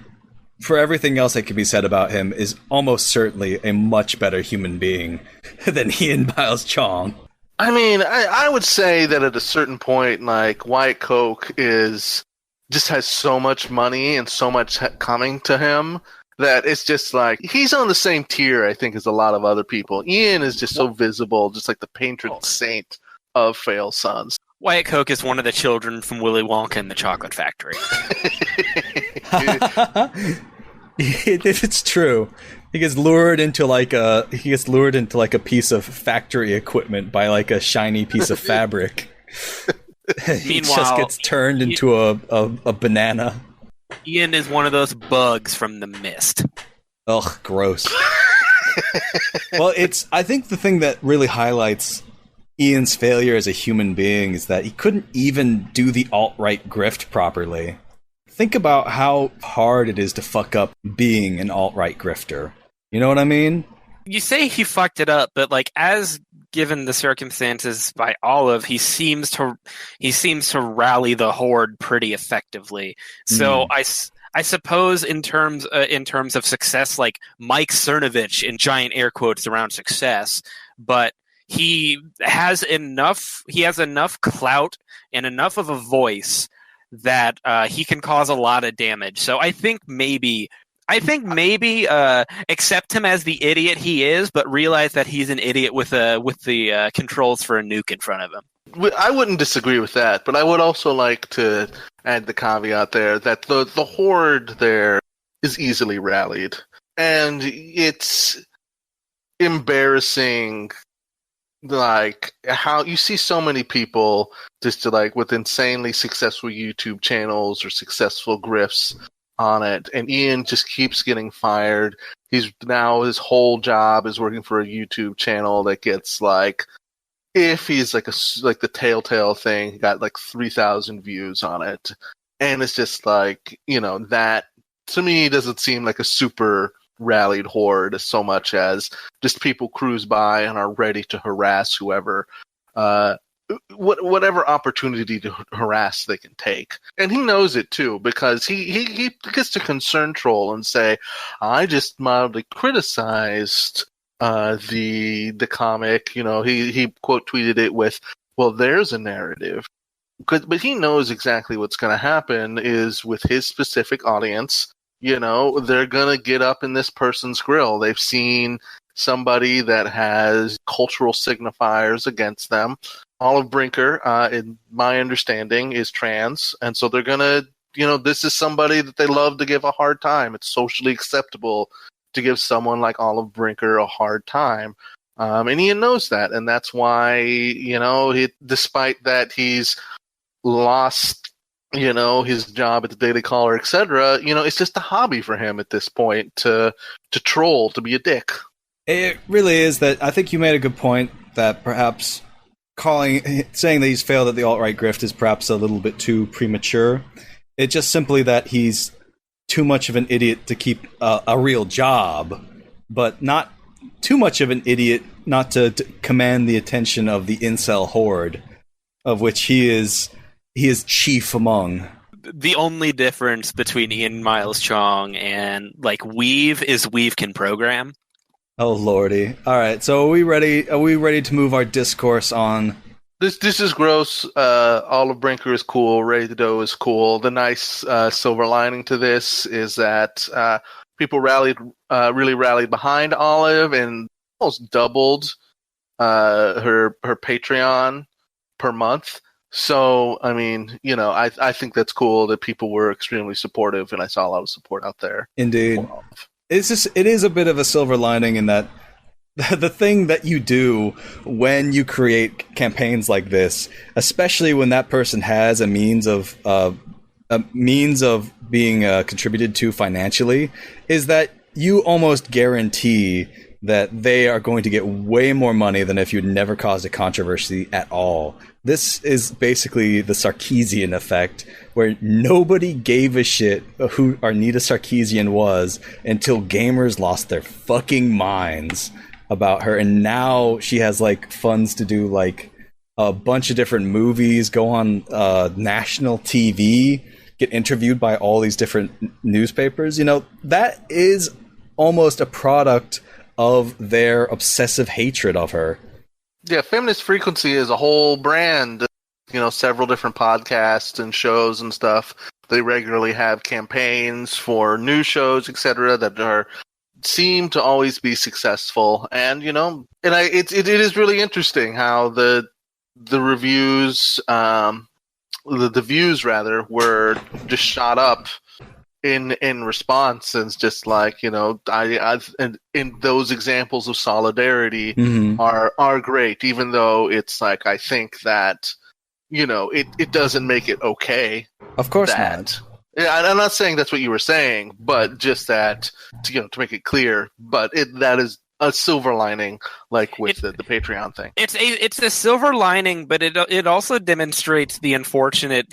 for everything else that can be said about him, is almost certainly a much better human being than Ian Miles Chong. I mean, I would say that at a certain point, like, Wyatt Koch just has so much money and so much coming to him that it's just like, he's on the same tier, I think, as a lot of other people. Ian is just so visible, just like the patron saint of fail sons. Wyatt Koch is one of the children from Willy Wonka and the Chocolate Factory. It's true. He gets lured into like a piece of factory equipment by like a shiny piece of fabric. He just gets turned into a banana. Ian is one of those bugs from The Mist. Ugh, gross. Well, I think the thing that really highlights Ian's failure as a human being is that he couldn't even do the alt-right grift properly. Think about how hard it is to fuck up being an alt-right grifter. You know what I mean? You say he fucked it up, but like, as given the circumstances by Olive, he seems to rally the horde pretty effectively. So I suppose in terms of success, like Mike Cernovich in giant air quotes around success, but he has enough clout and enough of a voice that he can cause a lot of damage. So I think maybe accept him as the idiot he is, but realize that he's an idiot with the controls for a nuke in front of him. I wouldn't disagree with that, but I would also like to add the caveat there that the horde there is easily rallied, and it's embarrassing. Like, how you see so many people just with insanely successful YouTube channels or successful grifts on it, and Ian just keeps getting fired. His whole job is working for a YouTube channel that gets like, if he's like the Telltale thing, he got like 3,000 views on it, and it's just like, that to me doesn't seem like a super rallied horde so much as just people cruise by and are ready to harass whoever, whatever opportunity to harass they can take. And he knows it too, because he gets to concern troll and say, I just mildly criticized the comic. He quote tweeted it with, well, there's a narrative. But he knows exactly what's going to happen is with his specific audience. They're going to get up in this person's grill. They've seen somebody that has cultural signifiers against them. Olive Brinker, in my understanding, is trans. And so they're going to, this is somebody that they love to give a hard time. It's socially acceptable to give someone like Olive Brinker a hard time. And Ian knows that. And that's why, despite that he's lost his job at the Daily Caller, etc. It's just a hobby for him at this point to troll, to be a dick. It really is that. I think you made a good point that perhaps saying that he's failed at the alt-right grift is perhaps a little bit too premature. It's just simply that he's too much of an idiot to keep a real job, but not too much of an idiot not to command the attention of the incel horde, of which he is chief among. The only difference between Ian Miles Chong and like Weave is Weave can program. Oh lordy! All right, so are we ready to move our discourse on? This is gross. Olive Brinker is cool. VGATWTOE is cool. The nice silver lining to this is that people really rallied behind Olive and almost doubled her Patreon per month. So, I mean, I think that's cool that people were extremely supportive, and I saw a lot of support out there. Indeed. It is a bit of a silver lining in that the thing that you do when you create campaigns like this, especially when that person has a means of being contributed to financially, is that you almost guarantee that they are going to get way more money than if you'd never caused a controversy at all. This is basically the Sarkeesian effect, where nobody gave a shit who Arnita Sarkeesian was until gamers lost their fucking minds about her, and now she has like funds to do like a bunch of different movies, go on national TV, get interviewed by all these different newspapers. You know, that is almost a product of their obsessive hatred of her. Yeah, Feminist Frequency is a whole brand. You know, several different podcasts and shows and stuff. They regularly have campaigns for new shows, etc., that seem to always be successful. And you know, and it is really interesting how the reviews, the views rather, were just shot up in response, and it's just like, you know, and in those examples of solidarity are great, even though it's like, I think that, you know, it doesn't make it okay. Of course not. Yeah, I'm not saying that's what you were saying, but just that to make it clear. But that is a silver lining, like with the Patreon thing. It's a silver lining, but it also demonstrates the unfortunate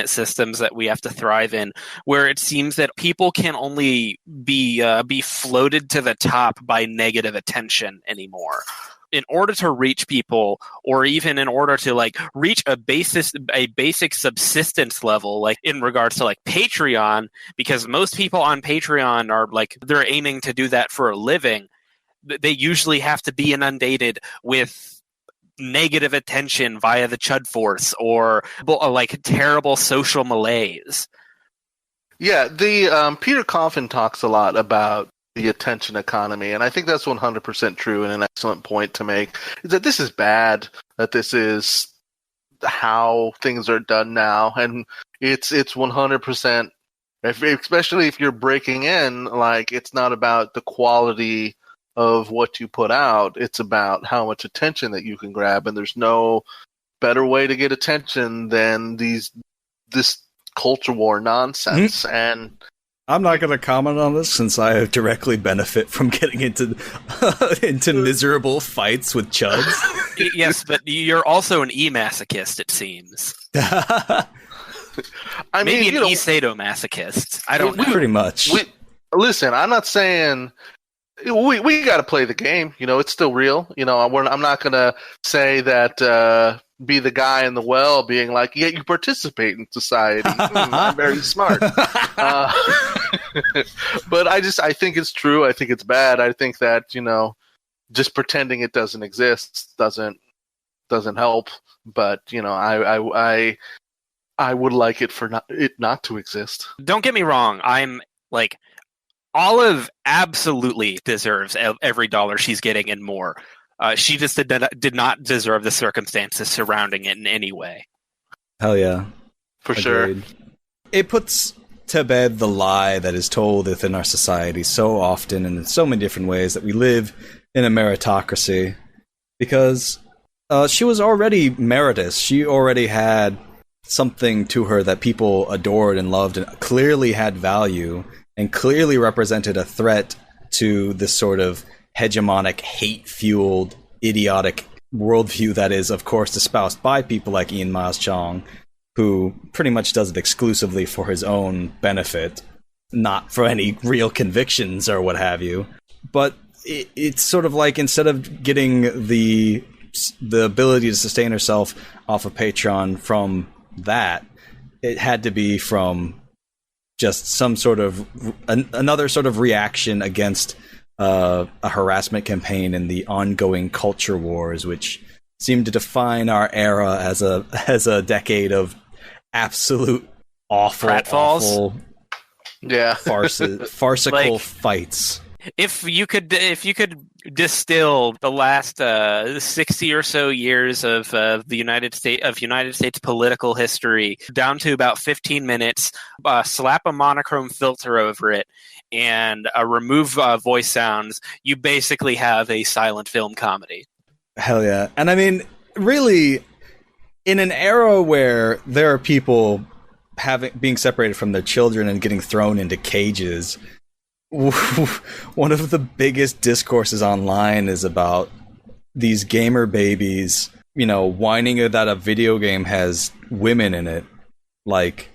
systems that we have to thrive in, where it seems that people can only be floated to the top by negative attention anymore. In order to reach people, or even in order to like reach a basic subsistence level, like in regards to like Patreon, because most people on Patreon are like, they're aiming to do that for a living. They usually have to be inundated with negative attention via the Chud Force or like terrible social malaise. Yeah, the Peter Coffin talks a lot about the attention economy, and I think that's 100% true and an excellent point to make, is that this is bad, that this is how things are done now, and it's 100%, especially if you're breaking in, like, it's not about the quality of what you put out, it's about how much attention that you can grab, and there's no better way to get attention than this culture war nonsense. And I'm not going to comment on this since I directly benefit from getting into miserable fights with chugs. Yes, but you're also an e-masochist, it seems. I Maybe mean, an e-sadomasochist. I don't know. Pretty much. Listen, I'm not saying we got to play the game. You know, it's still real. You know, I'm not going to say that. Be the guy in the well being like, yeah, you participate in society. I'm very smart. But I think it's true. I think it's bad. I think that, you know, just pretending it doesn't exist doesn't help. But, you know, I would like it for it not to exist. Don't get me wrong. I'm like, Olive absolutely deserves every dollar she's getting and more. She just did not deserve the circumstances surrounding it in any way. Hell yeah. For sure. It puts to bed the lie that is told within our society so often and in so many different ways that we live in a meritocracy. Because she was already meritorious. She already had something to her that people adored and loved and clearly had value and clearly represented a threat to this sort of hegemonic, hate-fueled, idiotic worldview that is, of course, espoused by people like Ian Miles Chong, who pretty much does it exclusively for his own benefit, not for any real convictions or what have you. But it's sort of like, instead of getting the ability to sustain herself off of Patreon from that, it had to be from just some sort of another sort of reaction against a harassment campaign and the ongoing culture wars, which seem to define our era as a decade of absolute awful, yeah, farcical like, fights. If you could distill the last 60 or so years of the United States political history down to about 15 minutes, slap a monochrome filter over it, and remove voice sounds, you basically have a silent film comedy. Hell yeah. And I mean, really, in an era where there are people being separated from their children and getting thrown into cages, one of the biggest discourses online is about these gamer babies, whining that a video game has women in it. Like,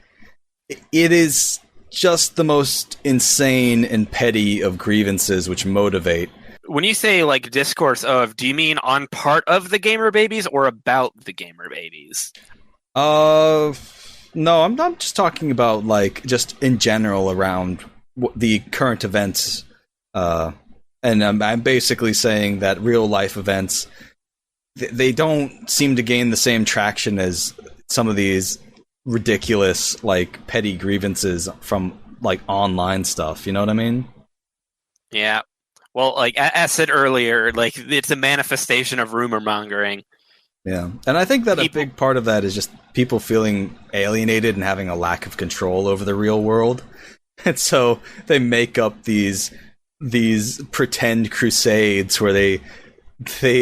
it is just the most insane and petty of grievances which motivate. When you say, like, discourse of, do you mean on part of the gamer babies or about the gamer babies? No, I'm just talking about, like, just in general around the current events. And I'm basically saying that real-life events, they don't seem to gain the same traction as some of these ridiculous, like, petty grievances from, like, online stuff. You know what I mean? Yeah. Well, like, as said earlier, like, it's a manifestation of rumor mongering. Yeah. And I think that a big part of that is just people feeling alienated and having a lack of control over the real world. And so they make up these pretend crusades where they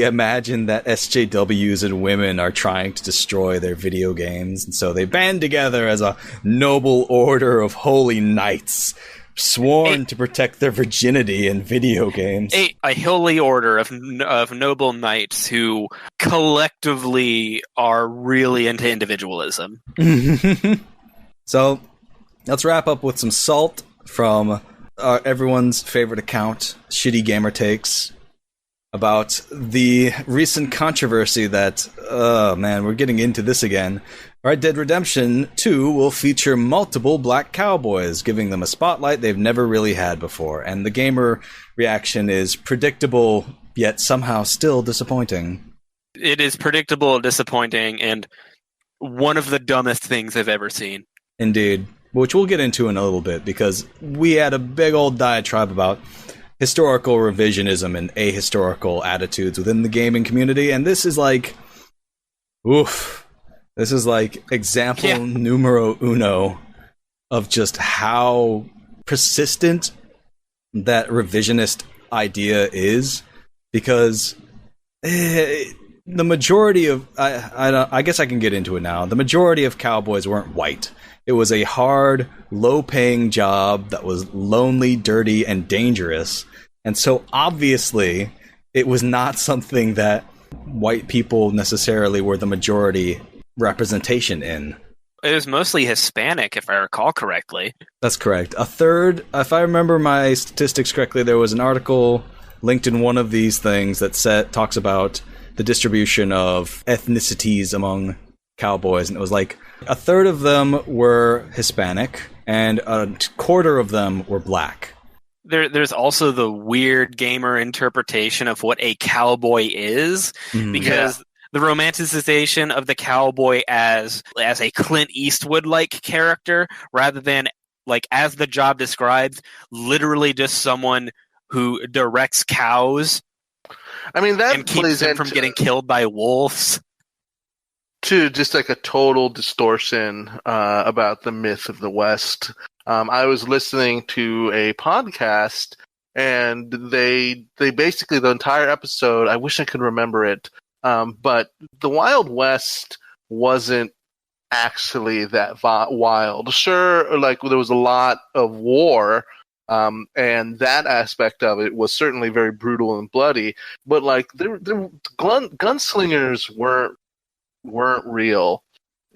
imagine that SJWs and women are trying to destroy their video games. And so they band together as a noble order of holy knights, sworn to protect their virginity in video games. A holy order of noble knights who collectively are really into individualism. So, let's wrap up with some salt from everyone's favorite account, Shitty Gamer Takes, about the recent controversy that, we're getting into this again. Red Dead Redemption 2 will feature multiple black cowboys, giving them a spotlight they've never really had before. And the gamer reaction is predictable, yet somehow still disappointing. It is predictable, disappointing, and one of the dumbest things I've ever seen. Indeed. Which we'll get into in a little bit, because we had a big old diatribe about historical revisionism and ahistorical attitudes within the gaming community, and this is like... oof. This is like example numero uno of just how persistent that revisionist idea is, because the majority of I guess I can get into it now. The majority of cowboys weren't white. It was a hard, low-paying job that was lonely, dirty, and dangerous, and so obviously it was not something that white people necessarily were the majority representation in. It was mostly Hispanic, if I recall correctly. That's correct. A third, if I remember my statistics correctly, there was an article linked in one of these things that talks about the distribution of ethnicities among cowboys, and it was like a third of them were Hispanic and a quarter of them were black. There's also the weird gamer interpretation of what a cowboy is, because the romanticization of the cowboy as a Clint Eastwood-like character, rather than, like, as the job describes, literally just someone who directs cows. I mean, that and keeps them from getting killed by wolves. To just like a total distortion about the myth of the West. I was listening to a podcast, and they basically, the entire episode, I wish I could remember it, but the Wild West wasn't actually that wild. Sure, like, there was a lot of war, and that aspect of it was certainly very brutal and bloody, but, like, gunslingers weren't real.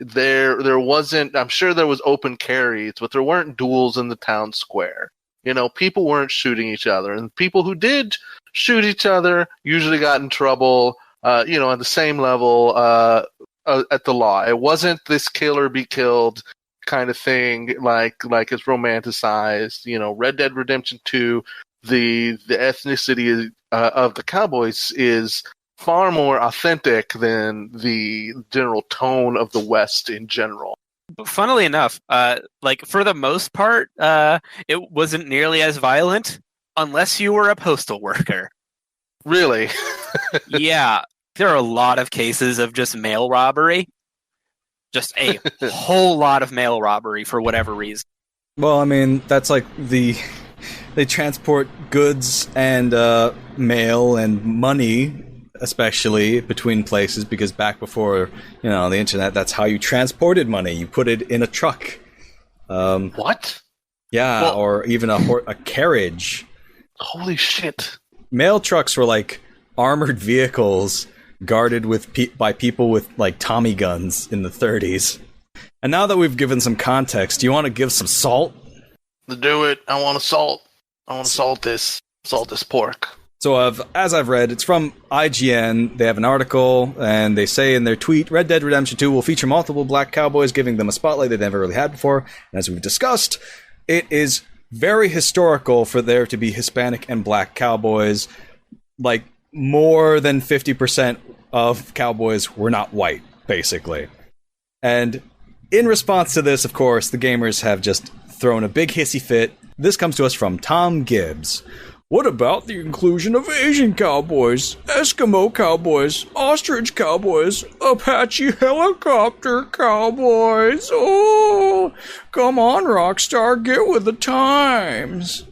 There wasn't, I'm sure there was open carries, but there weren't duels in the town square. You know, people weren't shooting each other, and people who did shoot each other usually got in trouble, at the same level at the law. It wasn't this kill or be killed kind of thing like it's romanticized. You know, Red Dead Redemption 2, the ethnicity of the cowboys is far more authentic than the general tone of the West in general. Funnily enough, for the most part, it wasn't nearly as violent unless you were a postal worker. Really? Yeah, there are a lot of cases of just mail robbery. Just a whole lot of mail robbery for whatever reason. Well, I mean, that's like they transport goods and mail and money, especially between places, because back before, the internet, that's how you transported money. You put it in a truck. What? Yeah, Well- or even a carriage. Holy shit. Mail trucks were like armored vehicles guarded by people with like Tommy guns in the 30s. And now that we've given some context, do you want to give some salt? To do it, I want to salt. I want to salt this pork. So as I've read, it's from IGN. They have an article, and they say in their tweet, Red Dead Redemption 2 will feature multiple black cowboys, giving them a spotlight they've never really had before. And as we've discussed, it is very historical for there to be Hispanic and black cowboys. Like, more than 50% of cowboys were not white, basically. And in response to this, of course, the gamers have just thrown a big hissy fit. This comes to us from Tom Gibbs. What about the inclusion of Asian cowboys, Eskimo cowboys, ostrich cowboys, Apache helicopter cowboys? Oh, come on, Rockstar, get with the times.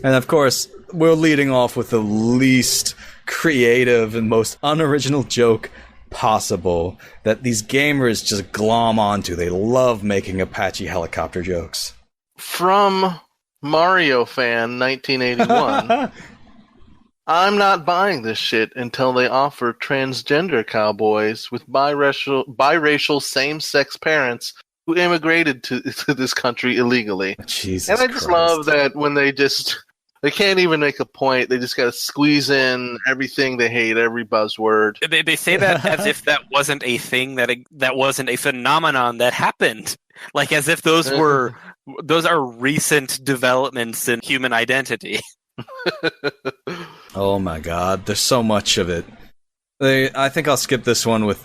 And of course, we're leading off with the least creative and most unoriginal joke possible that these gamers just glom onto. They love making Apache helicopter jokes. From Mario Fan 1981. I'm not buying this shit until they offer transgender cowboys with biracial same-sex parents who immigrated to this country illegally. Jesus and I just love that when they can't even make a point. They just got to squeeze in everything they hate, every buzzword. They say that as if that wasn't a thing, that wasn't a phenomenon that happened. Like as if those are recent developments in human identity. Oh my god, there's so much of it. I think I'll skip this one with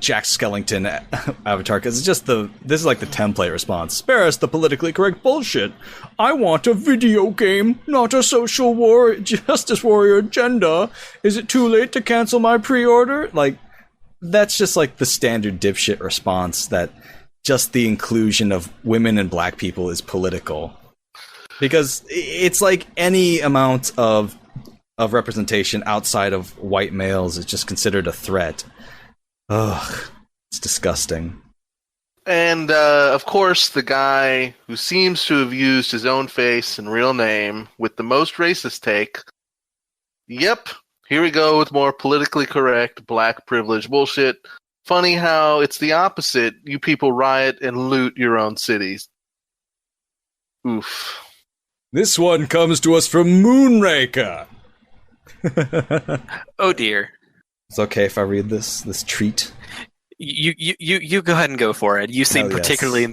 Jack Skellington avatar, because this is like the template response. Spare us the politically correct bullshit. I want a video game, not a social justice warrior agenda. Is it too late to cancel my pre-order? Like, that's just like the standard dipshit response that just the inclusion of women and black people is political. Because it's like any amount of representation outside of white males is just considered a threat. Ugh, it's disgusting. And, of course, the guy who seems to have used his own face and real name with the most racist take. Yep, here we go with more politically correct black privilege bullshit. Funny how it's the opposite. You people riot and loot your own cities. Oof. This one comes to us from Moonraker. Oh dear. It's okay if I read this treat. You go ahead and go for it. You seem particularly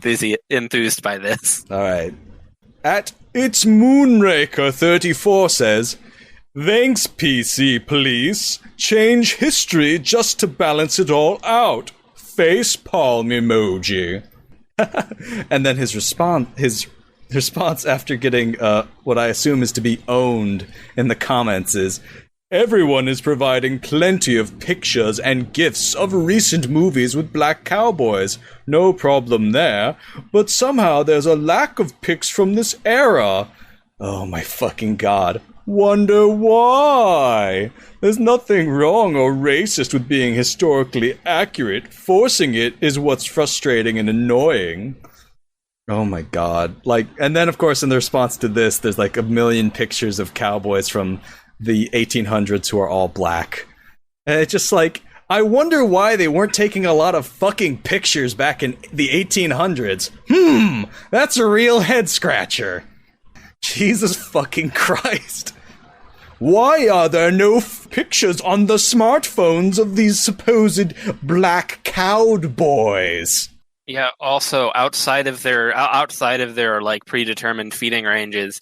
enthused by this. All right. At It's Moonraker 34 says, "Thanks, PC police. Change history just to balance it all out. Face palm emoji." And then his response after getting what I assume is to be owned in the comments is, "Everyone is providing plenty of pictures and gifs of recent movies with black cowboys. No problem there. But somehow there's a lack of pics from this era. Oh my fucking god. Wonder why? There's nothing wrong or racist with being historically accurate. Forcing it is what's frustrating and annoying." Oh my god. Like, and then of course in the response to this, there's like a million pictures of cowboys from the 1800s who are all black. And it's just like, I wonder why they weren't taking a lot of fucking pictures back in the 1800s. That's a real head scratcher. Jesus fucking Christ. Why are there no pictures on the smartphones of these supposed black cowboys? Yeah, also outside of their like predetermined feeding ranges,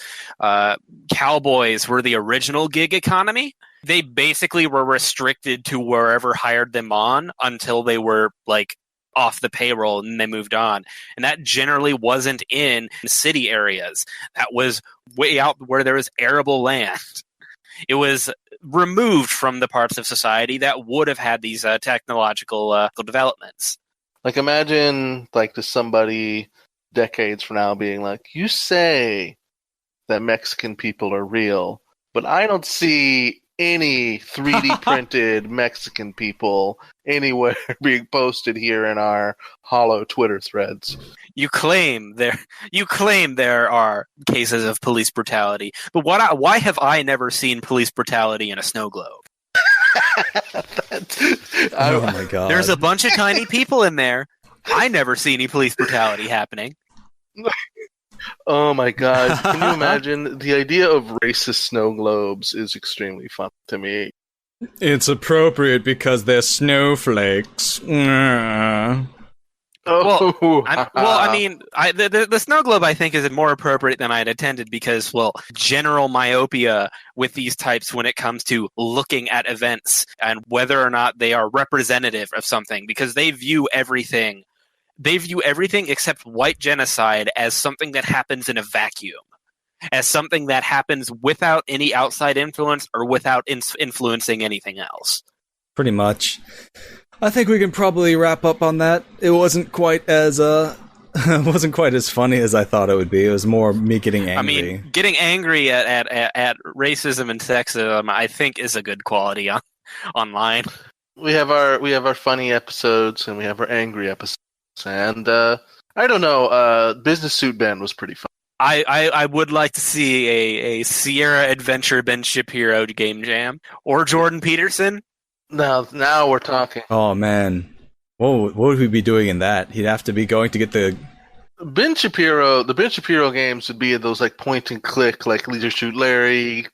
cowboys were the original gig economy. They basically were restricted to wherever hired them on until they were like off the payroll and they moved on. And that generally wasn't in city areas. That was way out where there was arable land. It was removed from the parts of society that would have had these technological developments. Like, imagine, like, to somebody decades from now being like, "You say that Mexican people are real, but I don't see any 3D printed Mexican people anywhere being posted here in our hollow Twitter threads. You claim there are cases of police brutality, but why have I never seen police brutality in a snow globe? Oh my god. There's a bunch of tiny people in there. I never see any police brutality happening. Oh my god. Can you imagine? The idea of racist snow globes is extremely fun to me. It's appropriate because they're snowflakes. The snow globe, I think, is more appropriate than I'd intended because, general myopia with these types when it comes to looking at events and whether or not they are representative of something, because they view everything except white genocide as something that happens in a vacuum, as something that happens without any outside influence or without influencing anything else. Pretty much. I think we can probably wrap up on that. It wasn't quite as funny as I thought it would be. It was more me getting angry. I mean, getting angry at racism and sexism, I think, is a good quality online. We have our funny episodes and we have our angry episodes. And I don't know, Business Suit Ben was pretty fun. I would like to see a Sierra Adventure Ben Shapiro game jam. Or Jordan Peterson. Now we're talking. Oh man. What would we be doing in that? He'd have to be going to get the Ben Shapiro. The Ben Shapiro games would be those like point and click, like Leisure Suit Larry,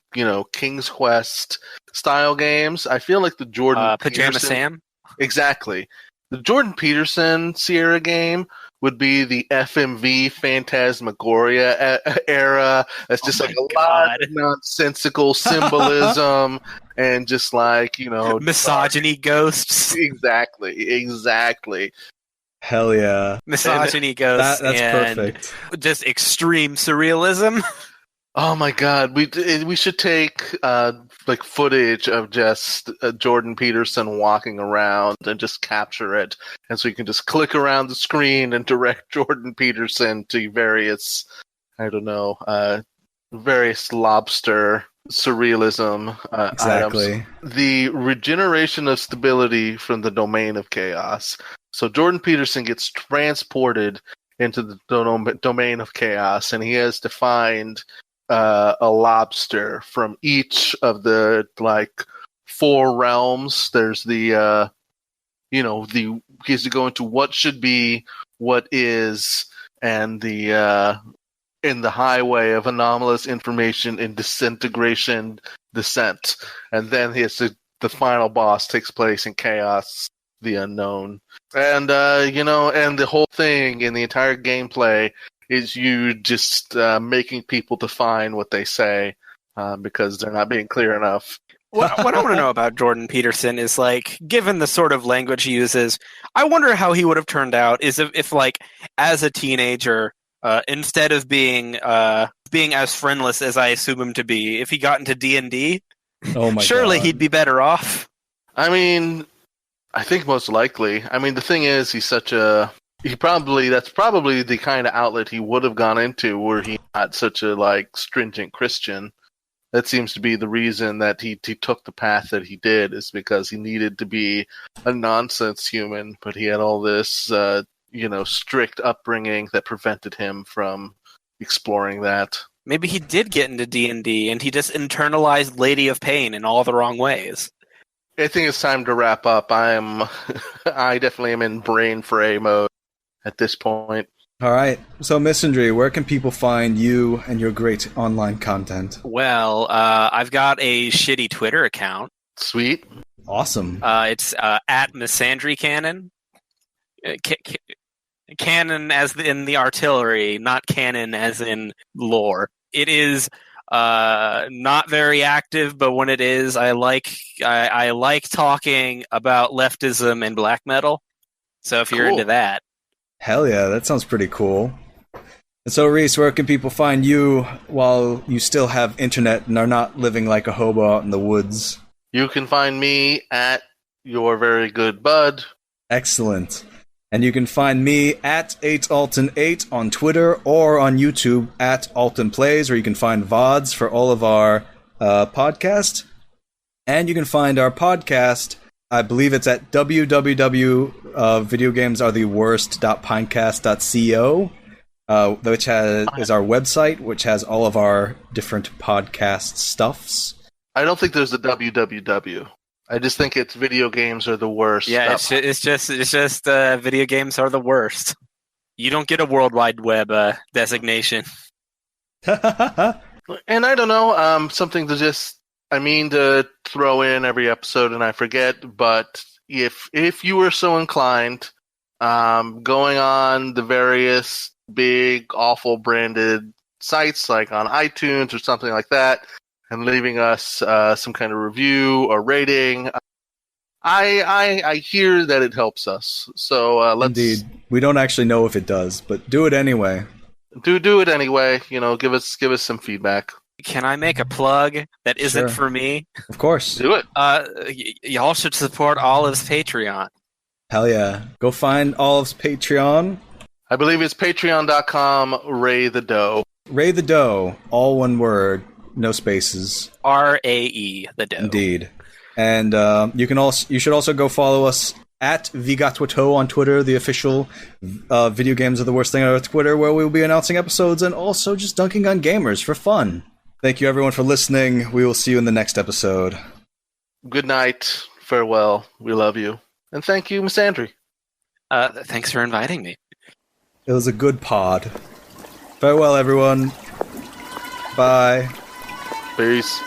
King's Quest style games. I feel like the Jordan Pajama Peterson, Sam. Exactly. The Jordan Peterson Sierra game would be the FMV Phantasmagoria era. That's just a lot of nonsensical symbolism and just like, misogyny ghosts. Exactly. Hell yeah. Misogyny ghosts. That's and perfect. Just extreme surrealism. Oh my god, we should take footage of just Jordan Peterson walking around and just capture it, and so you can just click around the screen and direct Jordan Peterson to various lobster surrealism exactly. items. The regeneration of stability from the domain of chaos. So Jordan Peterson gets transported into the domain of chaos, and he has to find a lobster from each of the 4 realms. There's he has to go into what should be, what is, and in the highway of anomalous information in disintegration descent, and then the final boss takes place in chaos, the unknown, and and the whole thing in the entire gameplay is you just making people define what they say because they're not being clear enough. What I want to know about Jordan Peterson is, given the sort of language he uses, I wonder how he would have turned out if as a teenager, instead of being as friendless as I assume him to be, if he got into D&D, surely he'd be better off. I mean, I think most likely. I mean, the thing is, that's probably the kind of outlet he would have gone into were he not such a stringent Christian. That seems to be the reason that he took the path that he did, is because he needed to be a nonsense human, but he had all this strict upbringing that prevented him from exploring that. Maybe he did get into D&D and he just internalized Lady of Pain in all the wrong ways. I think it's time to wrap up. I definitely am in brain fray mode at this point. All right. So, Misandry, where can people find you and your great online content? Well, I've got a shitty Twitter account. Sweet. Awesome. It's at Misandry Cannon. Cannon as in the artillery, not canon as in lore. It is not very active, but when it is, I like talking about leftism and black metal. So if you're into that. Hell yeah, that sounds pretty cool. And so, Reese, where can people find you while you still have internet and are not living like a hobo out in the woods? You can find me at Your Very Good Bud. Excellent. And you can find me at 8alton8 on Twitter or on YouTube at Alton Plays, where you can find VODs for all of our podcast. And you can find our podcast, I believe it's at www.videogamesartheworst.pinecast.co, which is our website, which has all of our different podcast stuffs. I don't think there's a www. I just think it's video games are the worst. Yeah, it's just video games are the worst. You don't get a World Wide Web designation. And I don't know, something to just, I mean to throw in every episode and I forget, but if you were so inclined, going on the various big, awful branded sites like on iTunes or something like that, and leaving us some kind of review or rating, I hear that it helps us. So let's. Indeed, we don't actually know if it does, but do it anyway. Do it anyway. Give us some feedback. Can I make a plug that isn't for me? Of course. Do it. Y'all should support Olive's Patreon. Hell yeah. Go find Olive's Patreon. I believe it's patreon.com Ray the Doe. Ray the Doe. All one word. No spaces. RAE, the Doe. Indeed. And you should also go follow us at VGATWTOE on Twitter, the official Video Games Are the Worst Thing on Earth Twitter, where we will be announcing episodes and also just dunking on gamers for fun. Thank you, everyone, for listening. We will see you in the next episode. Good night. Farewell. We love you. And thank you, Misandry. Thanks for inviting me. It was a good pod. Farewell, everyone. Bye. Peace.